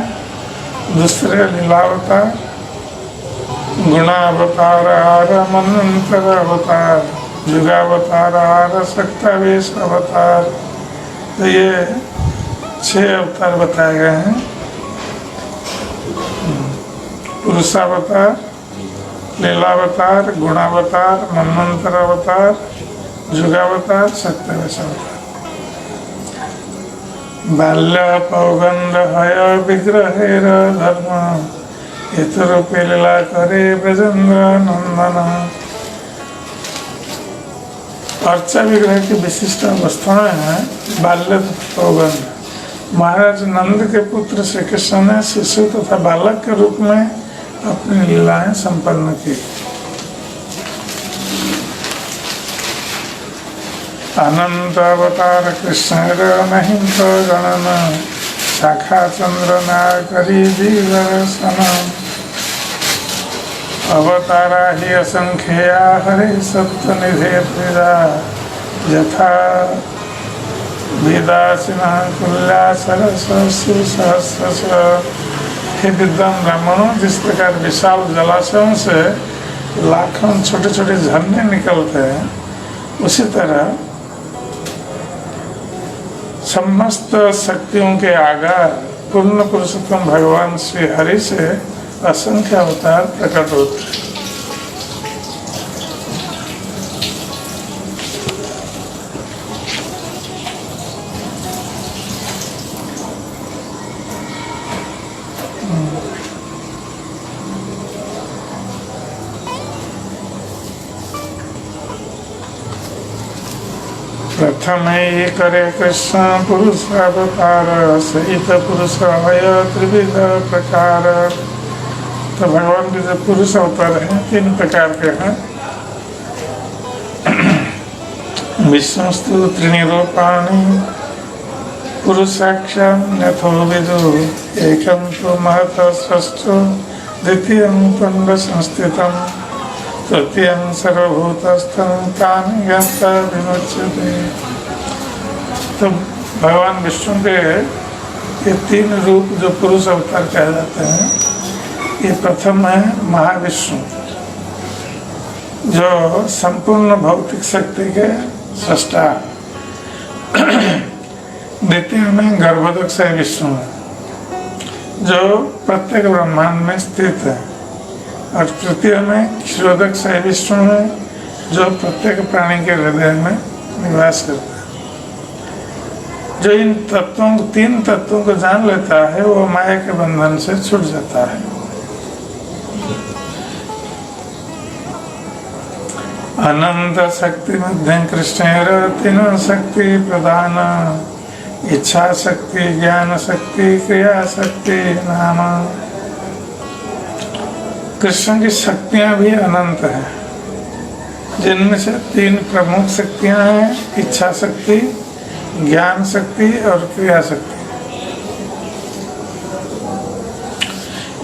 दूसरे लीलावतार, गुणावतार, मनंतर अवतार, युगावतार, शक्तावेश अवतार। तो ये 6 अवतार बताए गए हैं। पुरुषावतार, लीलावतार, गुणावतार, मनंतर अवतार, युगावतार, शक्तावेश अवतार। बाल्य पौगंड हय विग्रहेर धर्म हेतुरूपे लीला करे ब्रजेंद्र नंदन। अर्चा विग्रह की विशिष्ट अवस्थाएं हैं। बाल्य पौगंड महाराज नंद के पुत्र श्री कृष्ण ने शिशु तथा बालक के रूप में अपनी लीलाएं संपन्न की। अनंत अवतार कृष्ण नहीं तो गणना शाखा चंद्र नाकरी दीवर्षण। अवतारा ही असंख्या हरे सप्तनिधे प्रिया यथा वेदासिना कुल्या सरस्वती सहस्र। हे विद्वान ब्राह्मणों, जिस प्रकार विशाल जलाशयों से लाखों छोटे छोटे झरने निकलते हैं, उसी तरह समस्त शक्तियों के आगार पूर्ण पुरुषोत्तम भगवान श्री हरि से असंख्य अवतार प्रकट होते हैं। प्रथम ये करे कृष्ण पुरुष अवतार सहित पुरुष हय त्रिविध प्रकार। तो भगवान के जो पुरुष अवतार हैं 3 प्रकार के हैं। विष्णुस्तु त्रीणि रूपाणि पुरुषाक्षं यथो विदु एकं तु महतः स्रष्टो द्वितीयं पिण्ड संस्थितं तृतीयं सर्वभूतस्थं तानि ज्ञात्वा विमुच्यते। तो भगवान विष्णु के ये 3 रूप जो पुरुष अवतार कहे जाते हैं, ये प्रथम है महाविष्णु जो संपूर्ण भौतिक शक्ति के सृष्टा। द्वितीय में गर्भोदक विष्णु है जो प्रत्येक ब्रह्मांड में स्थित है। और तृतीय में क्षीरोदक से विष्णु है जो प्रत्येक प्राणी के हृदय में निवास करता है। जो इन तत्वों, तीन तत्वों को जान लेता है वो माया के बंधन से छूट जाता है। अनंत शक्ति मध्य कृष्ण तीन शक्ति प्रधान इच्छा शक्ति, ज्ञान शक्ति, क्रिया शक्ति नाम। कृष्ण की शक्तियां भी अनंत हैं, जिनमें से तीन प्रमुख शक्तियां हैं, इच्छा शक्ति, ज्ञान शक्ति और क्रिया शक्ति।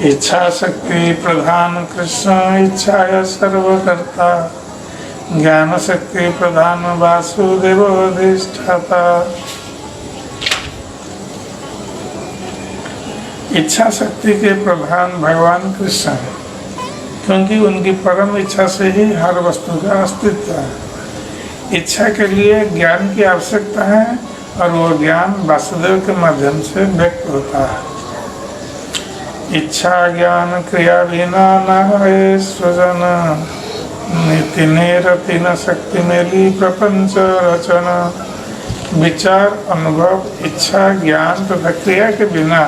इच्छा शक्ति प्रधान कृष्ण इच्छाया सर्वकर्ता, ज्ञान शक्ति प्रधान वासुदेव अधिष्ठाता। इच्छा शक्ति के प्रधान भगवान कृष्ण है, क्योंकि उनकी परम इच्छा से ही हर वस्तु का अस्तित्व है। इच्छा के लिए ज्ञान की आवश्यकता है और वो ज्ञान वासुदेव के माध्यम से व्यक्त होता है। इच्छा ज्ञान क्रिया बिना न है सृजन, नीति निरति न शक्ति मेली प्रपंच रचना। विचार, अनुभव, इच्छा, ज्ञान तथा क्रिया के बिना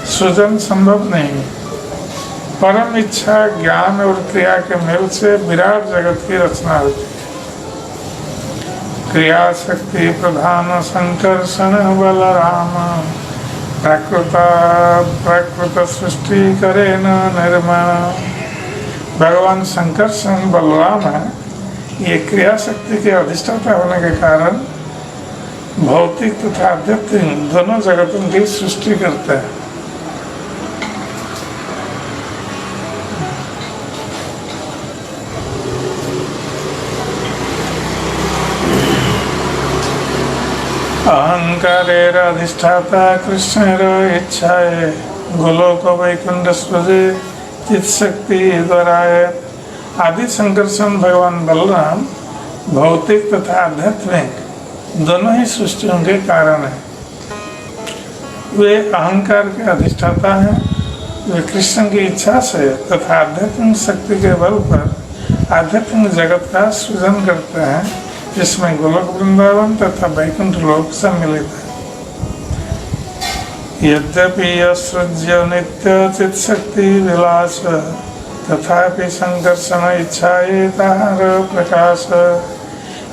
सृजन संभव नहीं। परम इच्छा, ज्ञान और क्रिया के मेल से विराट जगत की रचना होती है। क्रिया शक्ति प्रधान संकर्षण बलराम, प्राकृत सृष्टि करे न निर्माण। भगवान संकर्षण बलराम है। ये क्रिया शक्ति के अधिष्ठाता होने के कारण भौतिक तथा आध्यात्मिक दोनों जगतों की सृष्टि करते हैं। अहंकारेर अधिष्ठाता कृष्णेर इच्छाए, गोलोक वैकुंठ स्वजे चित शक्ति द्वाराए। आदि संकर्षण भगवान बलराम भौतिक तथा आध्यात्मिक दोनों ही सृष्टियों के कारण है। वे अहंकार के अधिष्ठाता हैं। वे कृष्ण की इच्छा से तथा आध्यात्मिक शक्ति के बल पर आध्यात्मिक जगत का सृजन करते हैं, जिसमें गोलोक वृंदावन तथा वैकुंठ लोक सम्मिलित है। यद्यपि असृज्य नित्य चित शक्ति विलास, तथापि संकर्षण इच्छाए तार प्रकाश।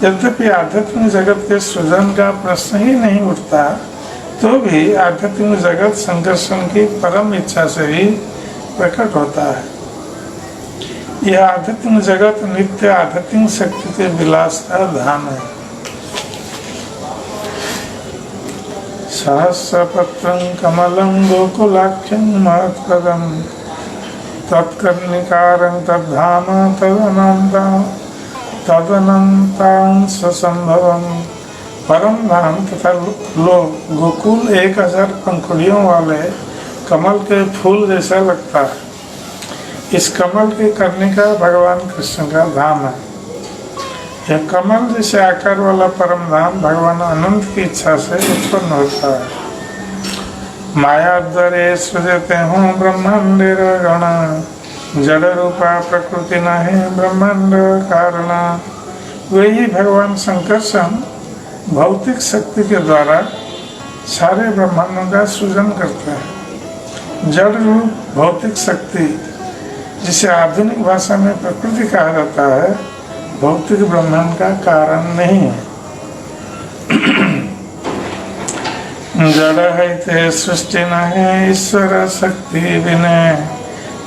यद्यपि आध्यात्मिक जगत के सृजन का प्रश्न ही नहीं उठता, तो भी आध्यात्मिक जगत संकर्षण की परम इच्छा से ही प्रकट होता है। यह आध्यात्मिक जगत नित्य आध्यात्मिक शक्ति के विलास का धाम है। सहस्रपत्रं कमलं गोकुलाख्यं महत्पदं, तत्कर्णिकारं तद्धाम तदनंतांश संभवम। परम धाम तथा लोक गोकुल 1000 पंखुड़ियों वाले कमल के फूल जैसा लगता है। इस कमल के कर्णिका भगवान कृष्ण का धाम है। यह कमल जैसे आकार वाला परम धाम भगवान अनंत की इच्छा से उत्पन्न होता है। माया द्वारे सृजते हूँ ब्रह्मांडेर गण, जड़ रूपा प्रकृति नहीं ब्रह्मांड कारण। वही भगवान संकर्षण भौतिक शक्ति के द्वारा सारे ब्रह्मांडों का सृजन करते हैं। जड़ रूप भौतिक शक्ति, जिसे आधुनिक भाषा में प्रकृति कहा जाता है, भौतिक ब्रह्मांड का कारण नहीं है। जड़ है ते सृष्टि नहीं ईश्वर शक्ति विनय,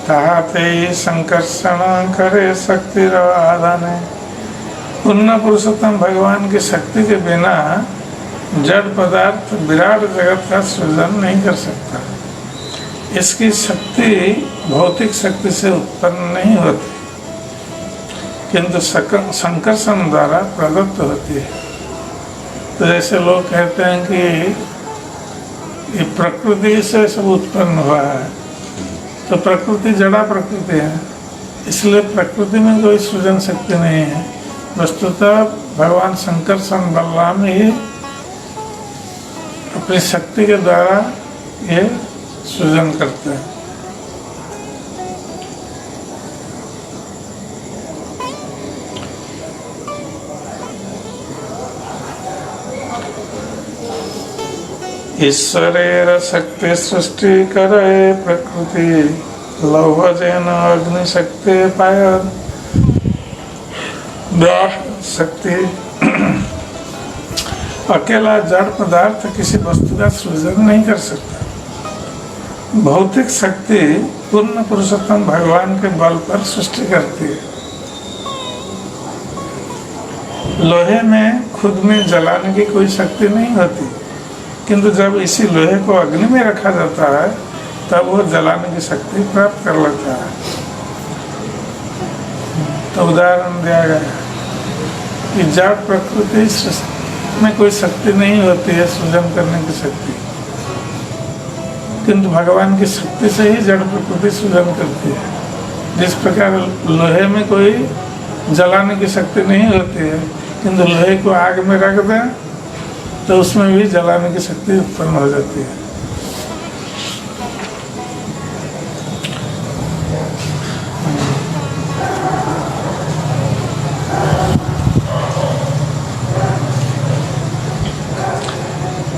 ताते संकर्षण करे शक्ति आधाने। पूर्ण पुरुषोत्तम भगवान की शक्ति के बिना जड़ पदार्थ विराट जगत का सृजन नहीं कर सकता। इसकी शक्ति भौतिक शक्ति से उत्पन्न नहीं होती, किंतु संकर्षण द्वारा प्रदत्त होती है। तो जैसे लोग कहते हैं कि ये प्रकृति से सब उत्पन्न हुआ है, तो प्रकृति जड़ा प्रकृति है, इसलिए प्रकृति में कोई सृजन शक्ति नहीं है। वस्तुतः भगवान संकर्षण बलराम ही अपनी शक्ति के द्वारा ये सृजन करते हैं। ईश्वरेर शक्ति सृष्टि करे प्रकृति लौहजेन अग्निशक्ति पाय शक्ति। अकेला जड़ पदार्थ किसी वस्तु का सृजन नहीं कर सकता। भौतिक शक्ति पूर्ण पुरुषोत्तम भगवान के बल पर सृष्टि करती है। लोहे में खुद में जलाने की कोई शक्ति नहीं होती, किंतु जब इसी लोहे को अग्नि में रखा जाता है तब वो जलाने की शक्ति प्राप्त कर लेता है। तो उदाहरण दिया गया कि जड़ प्रकृति में कोई शक्ति नहीं होती है सृजन करने की शक्ति, किंतु भगवान की शक्ति से ही जड़ प्रकृति सृजन करती है। जिस प्रकार लोहे में कोई जलाने की शक्ति नहीं होती है, किंतु लोहे को आग में रख दें तो उसमें भी जलाने की शक्ति उत्पन्न हो जाती है।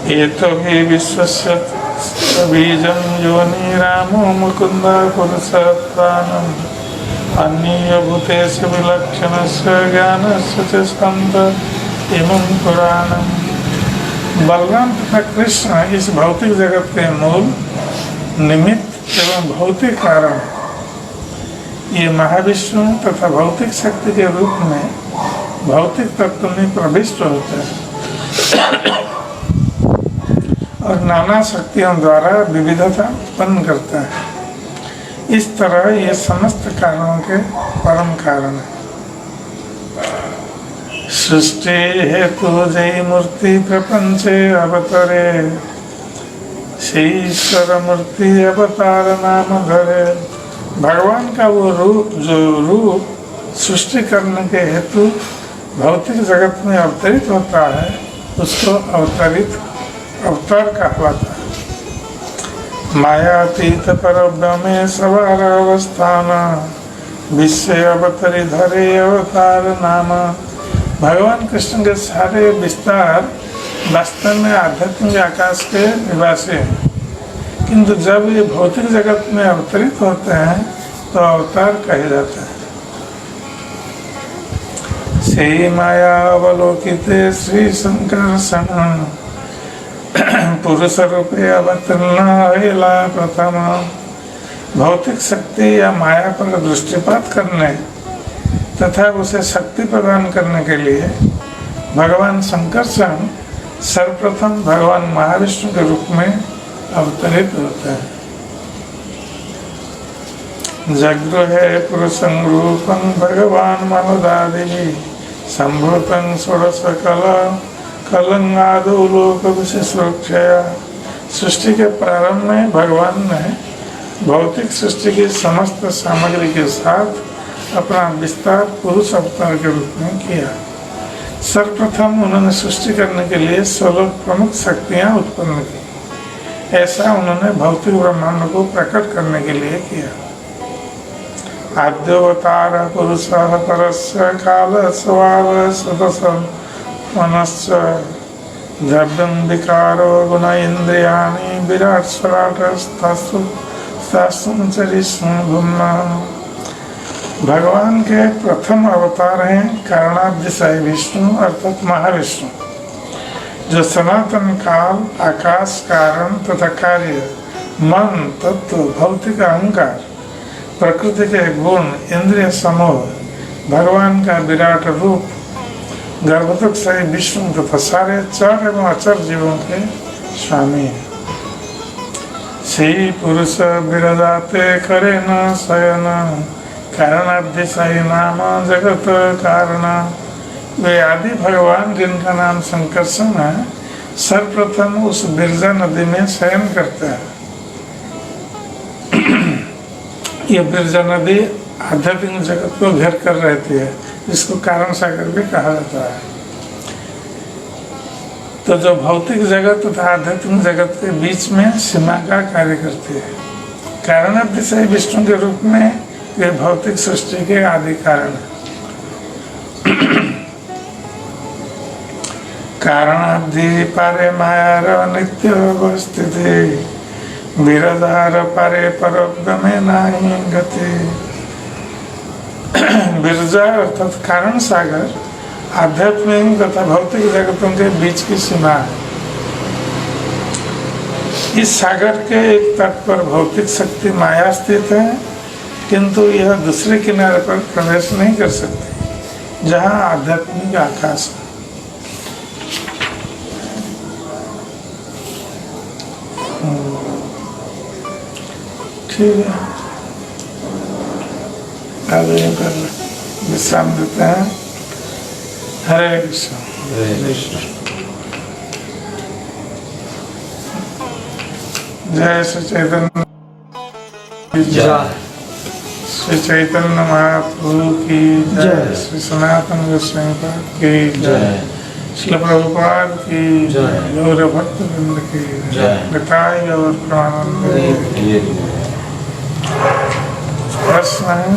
ये तो ही विश्वस्य बीजं योनि रामो मुकुंद पुरुषोत्तमं अन्य भूतेषु विलक्षणस्य ज्ञानस्य च स्कन्ध इमं पुराणम्। बलराम तथा कृष्ण इस भौतिक जगत के मूल निमित्त एवं भौतिक कारण, ये महाविष्णु तथा भौतिक शक्ति के रूप में भौतिक तत्व में प्रविष्ट होते हैं और नाना शक्तियों द्वारा विविधता उत्पन्न करता है। इस तरह ये समस्त कारणों के परम कारण है। सृष्टि हेतु जय मूर्ति प्रपंचे अवतरे, ईश्वर मूर्ति अवतार नाम धरे। भगवान का वो रूप जो रूप सृष्टि करने के हेतु भौतिक जगत में अवतरित होता है उसको अवतार कहलाता है। मायातीत परब्रह्मे सवार अवस्थान, विश्व अवतरी धरे अवतार नाम। भगवान कृष्ण के सारे विस्तार वास्तव में आध्यात्मिक आकाश के निवासी हैं, किंतु जब ये भौतिक जगत में अवतरित होते हैं तो अवतार कहे जाते हैं। श्री माया अवलोकिते श्री शंकर्षण, पुरुष रूपे अवतीर्ण प्रथम। भौतिक शक्ति या माया पर दृष्टिपात करने तथा उसे शक्ति प्रदान करने के लिए भगवान शंकर्षण सर्वप्रथम भगवान महाविष्णु के रूप में अवतरित होते हैं। जगृहे पुरुषं रूपं भगवान महोदादि, संभूतं षोडश कलंगादो लोक विशेषोक्षया। सृष्टि के प्रारंभ में भगवान ने भौतिक सृष्टि की समस्त सामग्री के साथ अपना विस्तार पुरुष अवतार के रूप में किया। सर्वप्रथम उन्होंने सृष्टि करने के लिए 16 प्रमुख शक्तियां उत्पन्न की। ऐसा उन्होंने भौतिक ब्रह्मांड को प्रकट करने के लिए किया। आद्योवतार पुरुष परस्य काल स्वाल सदस मनश्च द्रव्यं विकारो गुण इंद्रियाणि विराट स्वराट भगवान के प्रथम अवतार हैं कारणाधिशायी विष्णु अर्थात महाविष्णु, जो सनातन काल, आकाश कारण तथा कार्य, मन, तत्व, भौतिक अहंकार, प्रकृति के गुण, इंद्रिय समूह, भगवान का विराट रूप, गर्भोदकशाही विष्णु तथा सारे चर एवं अचर जीवों के स्वामी हैं। श्री पुरुष विराजते करे न शयन, कारणाधिशायी नाम जगत कारण। वे आदि भगवान जिनका नाम शंकर्षण है, सर्वप्रथम उस बिरजा नदी में शयन करते हैं। ये बिरजा नदी आध्यात्मिक जगत को घेर कर रहती है, जिसको कारण सागर भी कहा जाता है। तो जो भौतिक जगत तथा आध्यात्मिक जगत के बीच में सीमा का कार्य करती है। कारणाधिशायी विष्णु के रूप में वे भौतिक सृष्टि के आदि कारण है। कारणाद्धि पारे मायार नित्य अवस्थिति विरधार पारे परोगमे नाही गति। विरजा अर्थात कारण सागर आध्यात्मिक तथा भौतिक जगतों के बीच की सीमा है। इस सागर के एक तट पर भौतिक शक्ति माया स्थित है, किंतु यह दूसरे किनारे पर प्रवेश नहीं कर सकती जहाँ आध्यात्मिक आकाश है। ठीक है, आगे कर विश्राम देते हैं। हरे कृष्ण। हरे कृष्ण। जय श्री चैतन्य जय श्री चैतन्य महाप्रभु की जय। श्री सनातन गोस्वामी पाद की जय। श्री प्रभुपाद की जय। गौर भक्त वृंद की जय। निताई और प्रेमानंद। प्रश्न है?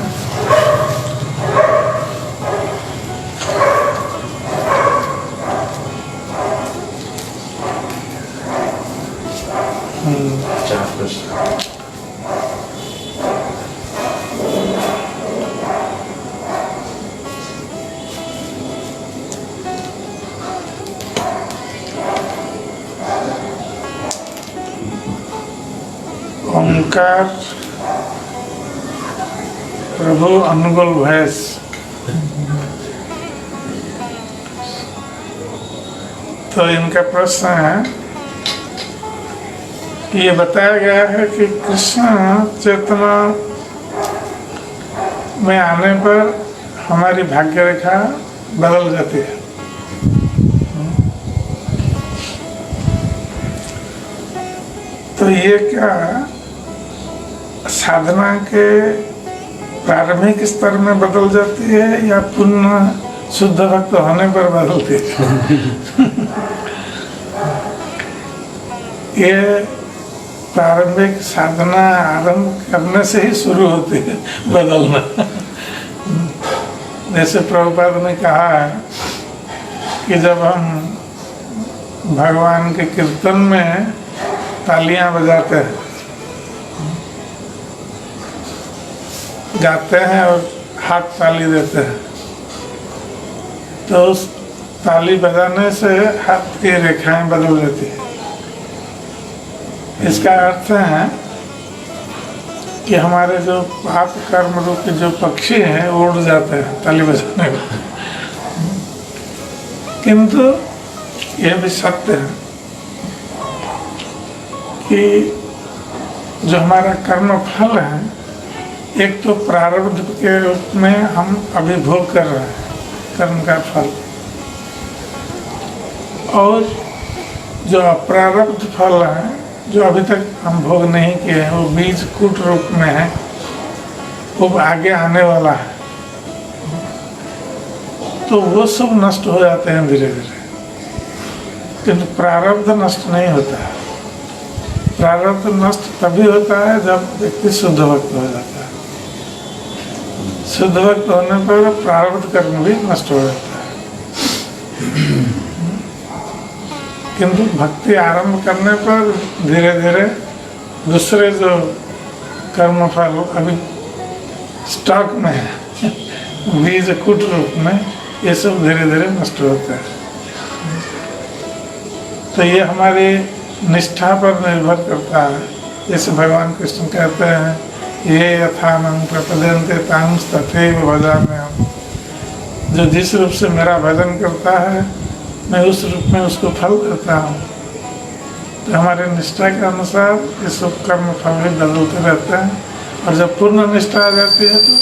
ओंकार प्रभु अनुगुल भैंस। तो इनका प्रश्न है कि ये बताया गया है कि कृष्ण चेतना में आने पर हमारी भाग्य रेखा बदल जाती है। तो ये क्या साधना के प्रारंभिक स्तर में बदल जाती है या पुनः शुद्ध भक्त होने पर बदलती है? ये प्रारंभिक साधना आरंभ करने से ही शुरू होती है बदलना। जैसे प्रभुपाद ने कहा है कि जब हम भगवान के कीर्तन में तालियां बजाते हैं, गाते हैं और हाथ ताली देते हैं, तो उस ताली बजाने से हाथ की रेखाएं बदल जाती हैं। इसका अर्थ है कि हमारे जो पाप कर्म रूप के जो पक्षी हैं वो उड़ जाते हैं ताली बजाने में। किंतु यह भी सत्य है कि जो हमारा कर्म फल है, एक तो प्रारब्ध के रूप में हम अभी भोग कर रहे हैं कर्म का फल, और जो अप्रारब्ध फल है जो अभी तक हम भोग नहीं किए हैं, वो बीज कूट रूप में है, वो आगे आने वाला है। तो वो सब नष्ट हो जाते हैं धीरे धीरे, किंतु प्रारब्ध नष्ट नहीं होता है। प्रारब्ध नष्ट तभी होता है जब व्यक्ति शुद्ध भक्त हो जाता है। शुद्ध भक्त होने पर प्रारब्ध कर्म भी नष्ट हो जाता है। किंतु भक्ति आरंभ करने पर धीरे धीरे दूसरे जो कर्म फल अभी स्टॉक में है, बीज कूट रूप में, ये सब धीरे धीरे नष्ट होते हैं। तो ये हमारी निष्ठा पर निर्भर करता है। जैसे भगवान कृष्ण कहते हैं, ये यथा मां प्रपद्यन्ते तां तथैव भजाम्यहम्। जो जिस रूप से मेरा भजन करता है, मैं उस रूप में उसको फल देता हूँ। तो हमारे निष्ठा के अनुसार ये सब कर्म फल भी बदलते रहते हैं, और जब पूर्ण निष्ठा आ जाती है तो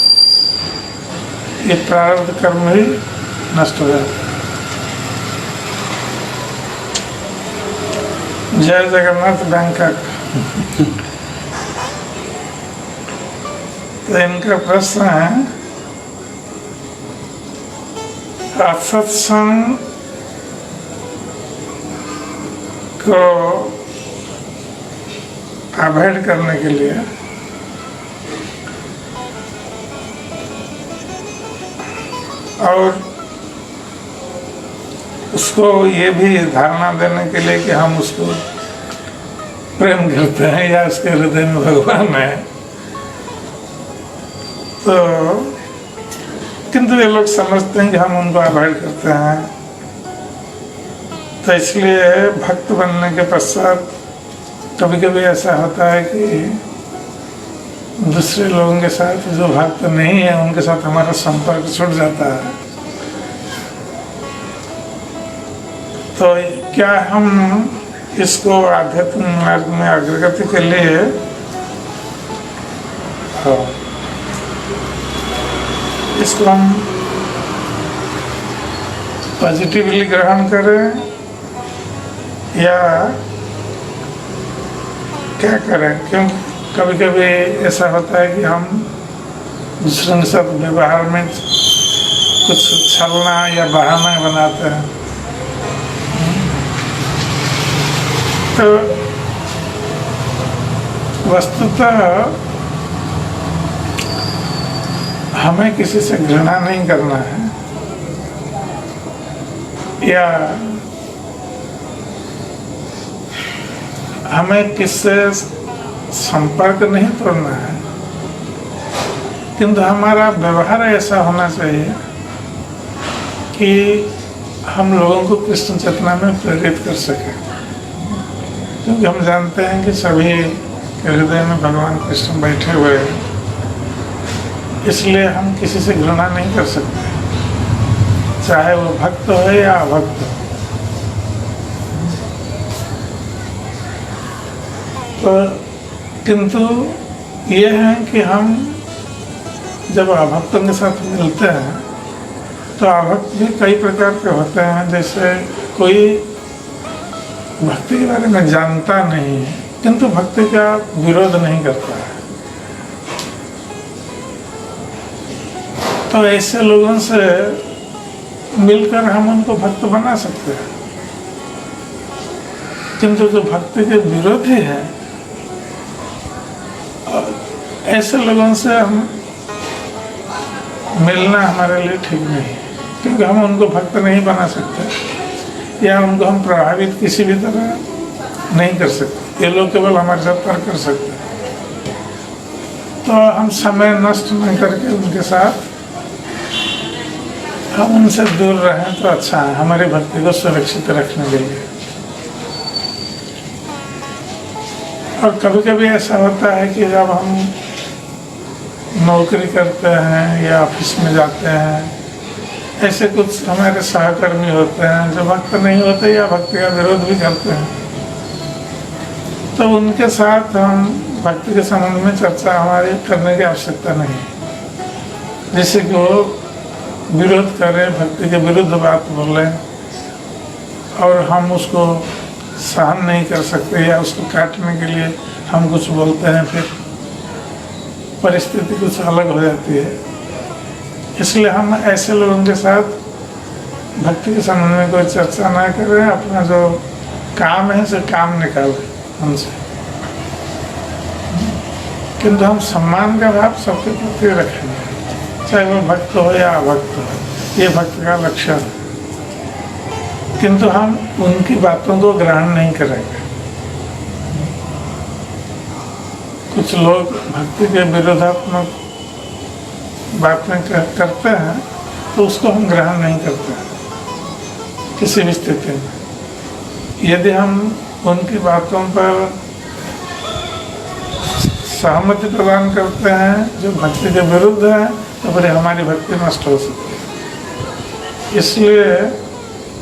ये प्रारब्ध कर्म भी नष्ट हो जाता है। जय जगन्नाथ बैंकॉक। तो इनका प्रश्न है, सत्संग को अवॉइड करने के लिए और उसको ये भी धारणा देने के लिए कि हम उसको प्रेम करते हैं या उसके हृदय में भगवान है। तो किंतु ये लोग समझते हैं कि हम उनको अवॉइड करते हैं। तो इसलिए भक्त बनने के पश्चात कभी कभी ऐसा होता है कि दूसरे लोगों के साथ जो भक्त नहीं है उनके साथ हमारा संपर्क छूट जाता है। तो क्या हम इसको आध्यात्मिक मार्ग में अग्रगति के लिए इसको हम पॉजिटिवली ग्रहण करें या क्या करें? क्योंकि कभी कभी ऐसा होता है कि हम दूसरों के साथ व्यवहार में कुछ छलना या बहाना बनाते हैं। तो वस्तुतः हमें किसी से घृणा नहीं करना है या हमें किससे संपर्क नहीं तोड़ना है, किंतु हमारा व्यवहार ऐसा होना चाहिए कि हम लोगों को कृष्ण चेतना में प्रेरित कर सके। क्योंकि हम जानते हैं कि सभी के हृदय में भगवान कृष्ण बैठे हुए हैं, इसलिए हम किसी से घृणा नहीं कर सकते, चाहे वो भक्त हो या अभक्त हो। तो किंतु ये है कि हम जब अभक्तों के साथ मिलते हैं तो अभक्त भी कई प्रकार के होते हैं। जैसे कोई भक्ति के बारे में जानता नहीं है किंतु भक्ति का विरोध नहीं करता है, तो ऐसे लोगों से मिलकर हम उनको भक्त बना सकते हैं। किंतु जो भक्ति के विरोधी है ऐसे लोगों से हम मिलना हमारे लिए ठीक नहीं है, क्योंकि हम उनको भक्त नहीं बना सकते या उनको हम प्रभावित किसी भी तरह नहीं कर सकते। ये लोग केवल हमारे साथ तर्क कर सकते हैं। तो हम समय नष्ट नहीं करके उनके साथ हम उनसे दूर रहें तो अच्छा है, हमारी भक्ति को सुरक्षित रखने के लिए। और कभी कभी ऐसा होता है कि जब हम नौकरी करते हैं या ऑफिस में जाते हैं, ऐसे कुछ हमारे सहकर्मी होते हैं जो भक्त नहीं होते या भक्ति का विरोध भी करते हैं, तो उनके साथ हम भक्ति के संबंध में चर्चा हमारी करने की आवश्यकता नहीं। जैसे कि वो विरोध करें, भक्ति के विरुद्ध बात बोलें और हम उसको सहन नहीं कर सकते या उसको काटने के लिए हम कुछ बोलते हैं, फिर परिस्थिति कुछ अलग हो जाती है। इसलिए हम ऐसे लोगों के साथ भक्ति के संबंध में कोई चर्चा ना करें, अपना जो काम है उसे काम निकालें हमसे। किंतु हम सम्मान का भाव सबके प्रति रखेंगे, चाहे वो भक्त हो या अभक्त हो, ये भक्त का लक्षण है। किंतु हम उनकी बातों को ग्रहण नहीं करेंगे। कुछ लोग भक्ति के विरोधात्मक बातें करते हैं तो उसको हम ग्रहण नहीं करते हैं किसी भी स्थिति में। यदि हम उनकी बातों पर सहमति प्रदान करते हैं जो भक्ति के विरुद्ध है, तो फिर हमारी भक्ति नष्ट हो सकती है। इसलिए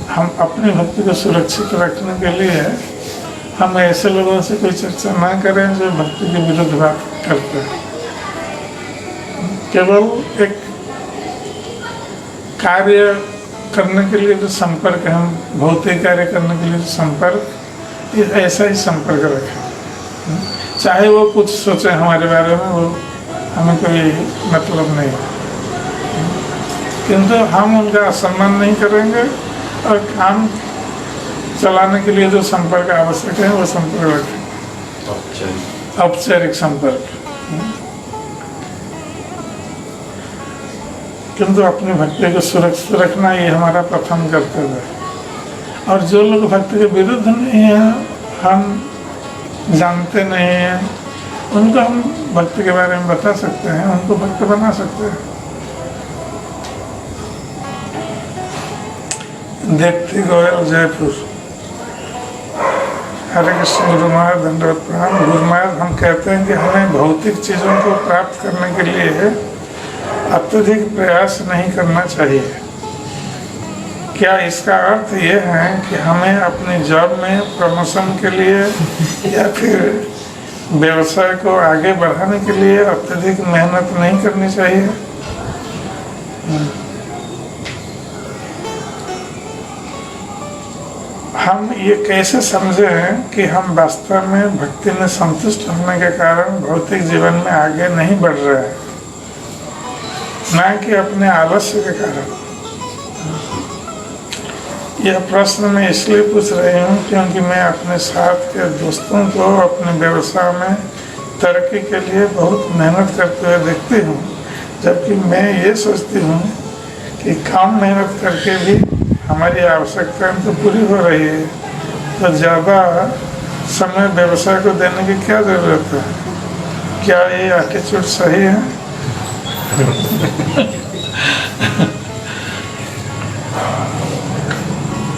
हम अपनी भक्ति को सुरक्षित रखने के लिए हम ऐसे लोगों से कोई चर्चा ना करें जो भक्ति के विरुद्ध बात करते हैं। केवल एक कार्य करने के लिए जो संपर्क है, हम भौतिक कार्य करने के लिए जो संपर्क, ऐसा ही संपर्क रखें। चाहे वो कुछ सोचे हमारे बारे में, वो हमें कोई मतलब नहीं, किंतु हम उनका सम्मान नहीं करेंगे और काम चलाने के लिए जो संपर्क आवश्यक है वो संपर्क रखें, औपचारिक संपर्क। किंतु अपनी भक्ति को सुरक्षित रखना ये हमारा प्रथम कर्तव्य है। और जो लोग भक्ति के विरुद्ध नहीं हैं, हम जानते नहीं हैं, उनको हम भक्ति के बारे में बता सकते हैं, उनको भक्त बना सकते हैं। देखती गोयल जयपुर। हरे कृष्ण। गुरु महाराज दंडवत प्रणाम। गुरु महाराज, हम कहते हैं कि हमें भौतिक चीज़ों को प्राप्त करने के लिए अत्यधिक प्रयास नहीं करना चाहिए। क्या इसका अर्थ ये है कि हमें अपनी जॉब में प्रमोशन के लिए या फिर व्यवसाय को आगे बढ़ाने के लिए अत्यधिक मेहनत नहीं करनी चाहिए? हम ये कैसे समझें कि हम वास्तव में भक्ति में संतुष्ट होने के कारण भौतिक जीवन में आगे नहीं बढ़ रहे हैं, न कि अपने आलस्य के कारण? यह प्रश्न मैं इसलिए पूछ रही हूँ क्योंकि मैं अपने साथ के दोस्तों को अपने व्यवसाय में तरक्की के लिए बहुत मेहनत करते हुए देखती हूँ, जबकि मैं ये सोचती हूँ कि कम मेहनत करके भी हमारी आवश्यकताएं तो पूरी हो रही है, तो ज़्यादा समय व्यवसाय को देने की क्या ज़रूरत है? क्या ये एटीट्यूड सही है?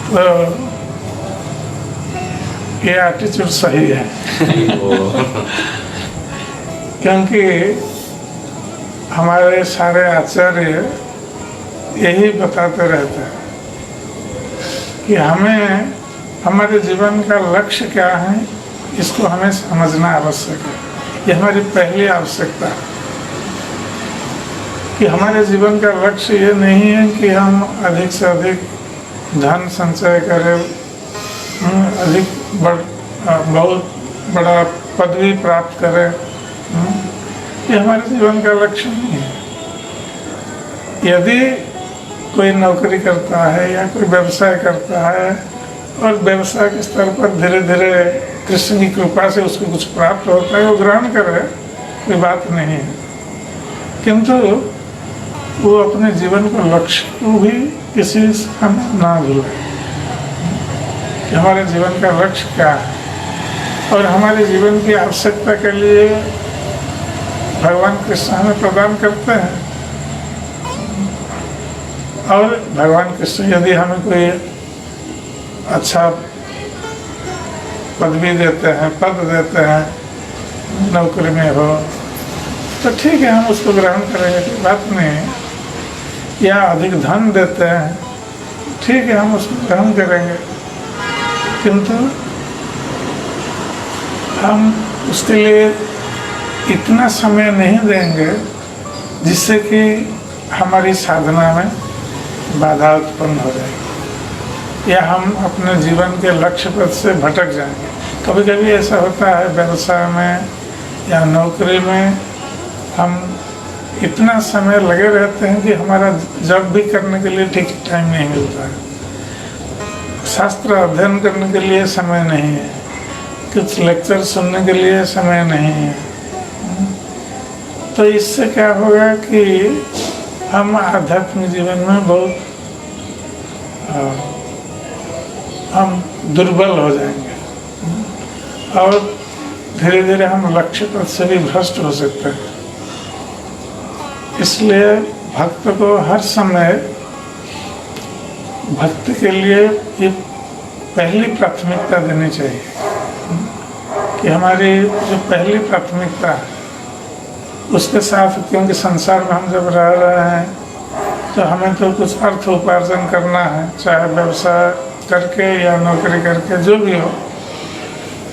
तो ये एटीट्यूड सही है क्योंकि हमारे सारे आचार्य यही बताते रहते हैं कि हमें हमारे जीवन का लक्ष्य क्या है, इसको हमें समझना आवश्यक है। ये हमारी पहली आवश्यकता है कि हमारे जीवन का लक्ष्य ये नहीं है कि हम अधिक से अधिक धन संचय करें, बहुत बड़ा पदवी प्राप्त करें। ये हमारे जीवन का लक्ष्य नहीं है। यदि कोई नौकरी करता है या कोई व्यवसाय करता है और व्यवसाय के स्तर पर धीरे धीरे कृष्ण की कृपा से उसको कुछ प्राप्त होता है, वो ग्रहण करे, कोई बात नहीं है। किंतु वो अपने जीवन को लक्ष्य को भी किसी समय ना भूले कि हमारे जीवन का लक्ष्य क्या है और हमारे जीवन की आवश्यकता के लिए भगवान कृष्ण हमें प्रदान करते हैं। और भगवान कृष्ण यदि हमें कोई अच्छा पदवी देते हैं, पद देते हैं, नौकरी में हो, तो ठीक है, हम उसको ग्रहण करेंगे, कोई बात नहीं है। या अधिक धन देते हैं, ठीक है, हम उसको ग्रहण करेंगे, किंतु हम उसके लिए इतना समय नहीं देंगे जिससे कि हमारी साधना में बाधा उत्पन्न हो जाएगी या हम अपने जीवन के लक्ष्य पथ से भटक जाएंगे। कभी कभी ऐसा होता है व्यवसाय में या नौकरी में हम इतना समय लगे रहते हैं कि हमारा जॉब भी करने के लिए ठीक टाइम नहीं मिलता है, शास्त्र अध्ययन करने के लिए समय नहीं है, कुछ लेक्चर सुनने के लिए समय नहीं है। तो इससे क्या होगा कि हम आध्यात्मिक जीवन में बहुत हम दुर्बल हो जाएंगे और धीरे धीरे हम लक्ष्य पथ से भी भ्रष्ट हो सकते हैं। इसलिए भक्त को हर समय भक्ति के लिए ये पहली प्राथमिकता देनी चाहिए कि हमारी जो पहली प्राथमिकता है उसके साथ, क्योंकि संसार में हम जब रह रहे हैं तो हमें तो कुछ अर्थ उपार्जन करना है, चाहे व्यवसाय करके या नौकरी करके, जो भी हो,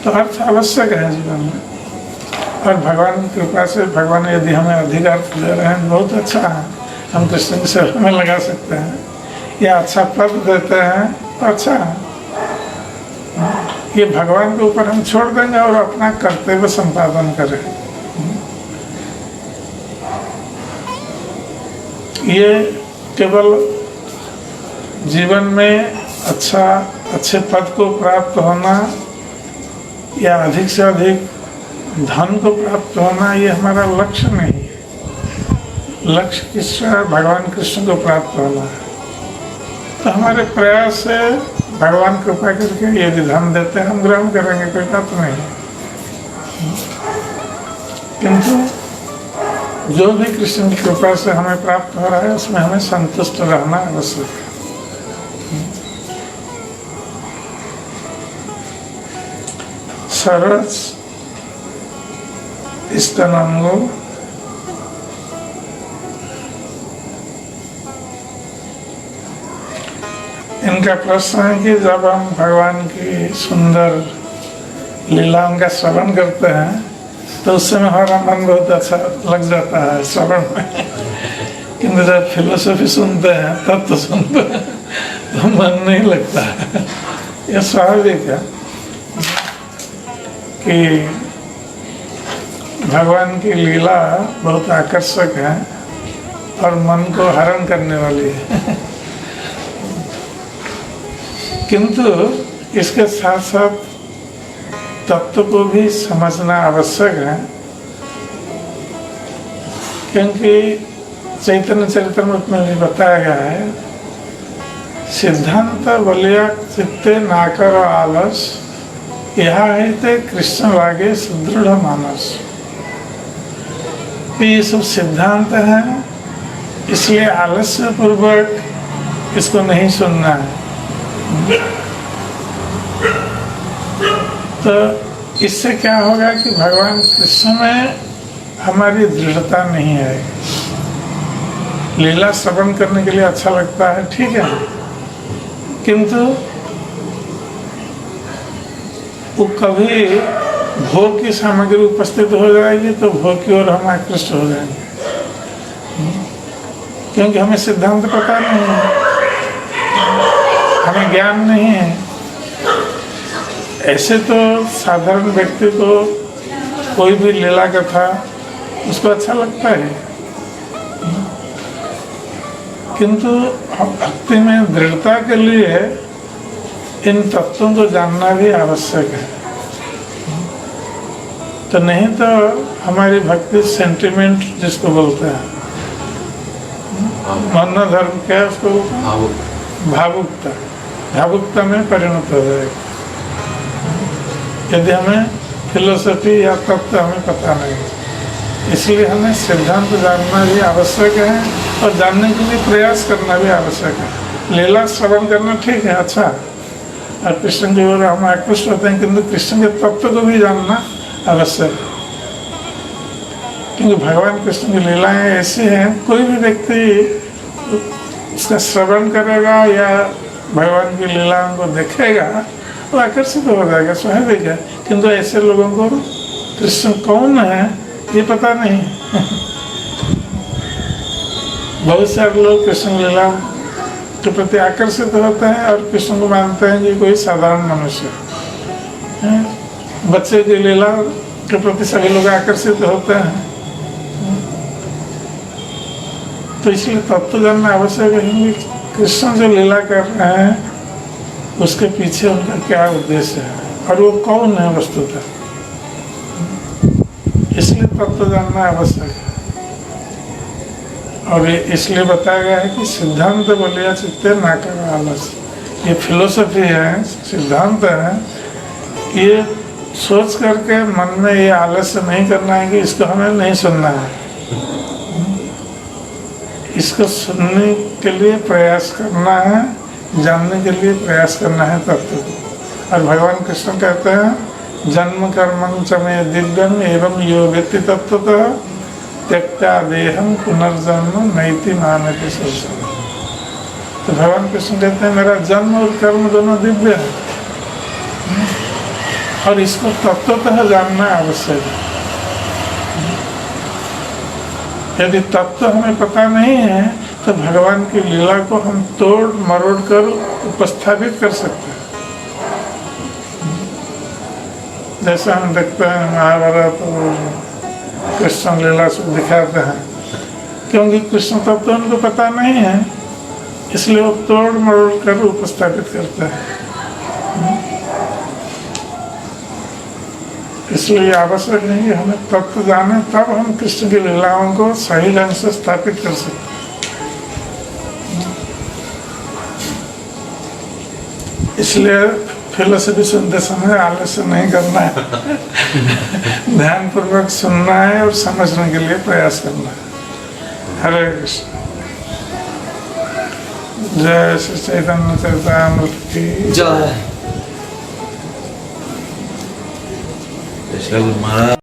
तो अर्थ आवश्यक है जीवन में। और भगवान की कृपा से भगवान यदि हमें अधिक अर्थ दे रहे हैं, बहुत अच्छा है, हम कृष्ण की सेवा में लगा सकते हैं, या अच्छा पद देते हैं तो अच्छा है। ये भगवान के ऊपर हम छोड़ देंगे और अपना कर्तव्य संपादन करें। ये केवल जीवन में अच्छे पद को प्राप्त होना या अधिक से अधिक धन को प्राप्त होना, ये हमारा लक्ष्य नहीं है। लक्ष्य किसका है? भगवान कृष्ण को प्राप्त होना है। तो हमारे प्रयास से भगवान कृपा करके ये विधान देते हैं, हम ग्रहण करेंगे, कोई बात नहीं। किंतु जो भी कृष्ण की कृपा से हमें प्राप्त हो रहा है उसमें हमें संतुष्ट रहना आवश्यक है। सरस इष्टनंगो इनका प्रश्न है कि जब हम भगवान की सुंदर लीलाओं का श्रवण करते हैं तो उस समय हमारा मन बहुत अच्छा लग जाता है श्रवण में, किंतु जब फिलोसफी सुनते हैं तब तो सुनते हैं तो मन नहीं लगता है। यह स्वाभाविक है कि भगवान की लीला बहुत आकर्षक है और मन को हरण करने वाली है। किंतु इसके साथ साथ तत्व को भी समझना आवश्यक है, क्योंकि चैतन्य चरितमृत में भी बताया गया है, सिद्धांत बलिया चित्ते नाकर आलस यह है ते कृष्ण लागे सुदृढ़ मानस। ये सब सिद्धांत है, इसलिए आलस्य पूर्वक इसको नहीं सुनना है। तो इससे क्या होगा कि भगवान कृष्ण में हमारी दृढ़ता नहीं है। लीला श्रवण करने के लिए अच्छा लगता है, ठीक है, किंतु वो कभी भोग की सामग्री उपस्थित हो जाएगी तो भोग की ओर हम आकृष्ट हो जाएंगे, क्योंकि हमें सिद्धांत पता नहीं है, हमें ज्ञान नहीं है। ऐसे तो साधारण व्यक्ति को कोई भी लीला कथा उसको अच्छा लगता है, किंतु भक्ति में दृढ़ता के लिए इन तत्वों को जानना भी आवश्यक है। तो नहीं तो हमारी भक्ति सेंटिमेंट जिसको बोलते हैं, मन धर्म क्या है उसको बोलते हैं, भावुकता में परिणत हो जाएगा यदि हमें फिलोसफी या तत्व हमें पता नहीं। इसलिए हमें सिद्धांत जानना भी आवश्यक है और जानने के लिए प्रयास करना भी आवश्यक है। लीला श्रवण करना ठीक है, अच्छा, और कृष्ण की ओर हम आकृष्ट होते हैं, किंतु कृष्ण के तत्व को भी जानना आवश्यक है, क्योंकि भगवान कृष्ण की लीलाएं ऐसी हैं, कोई भी व्यक्ति उसका श्रवण करेगा या भगवान की लीलाओं को देखेगा तो आकर्षित हो जाएगा, स्वाभाविक है। किंतु ऐसे लोगों को कृष्ण कौन है ये पता नहीं। बहुत सारे लोग कृष्ण लीला के प्रति आकर्षित होते हैं और कृष्ण को मानते हैं कि कोई साधारण मनुष्य है। बच्चे की लीला के प्रति सभी लोग आकर्षित होते हैं, तो इसलिए तत्व जानना आवश्यक है। कृष्ण जो लीला कर रहे हैं उसके पीछे उनका क्या उद्देश्य है और वो कौन है वस्तुतः, इसलिए तत्व जानना आवश्यक है। और ये इसलिए बताया गया है कि सिद्धांत बलिया चित्ते ना कर आलस। ये फिलोसफी है, सिद्धांत है, ये सोच करके मन में ये आलस्य नहीं करना है कि इसको हमें नहीं सुनना है, इसको सुनने के लिए प्रयास करना है, जानने के लिए प्रयास करना है तत्व को। और भगवान कृष्ण कहते हैं जन्म कर्मं च मे दिव्यम एवं यो व्यक्ति तत्वतः त्यक्ता देहम पुनर्जन्म नैति मानति संसार। तो भगवान कृष्ण कहते हैं मेरा जन्म और कर्म दोनों दिव्य है और इसको तत्वतः जानना आवश्यक है। यदि तत्व हमें पता नहीं है तो भगवान की लीला को हम तोड़ मरोड़ कर उपस्थापित कर सकते हैं। जैसे हम देखते हैं महाभारत और कृष्ण लीला से दिखाते हैं, क्योंकि कृष्ण तत्व उनको पता नहीं है इसलिए वो तोड़ मरोड़ कर उपस्थापित करते हैं। इसलिए आवश्यक नहीं कि हमें तत्व जाने तब हम कृष्ण की लीलाओं को सही ढंग से स्थापित कर सकते। इसलिए फिलोसफी सुनते समय आलस्य नहीं करना है। ध्यान पूर्वक सुनना है और समझने के लिए प्रयास करना है। हरे कृष्ण। जय श्री चैतन्य चरितामृत की जय। कृष्ण गुरु महाराज।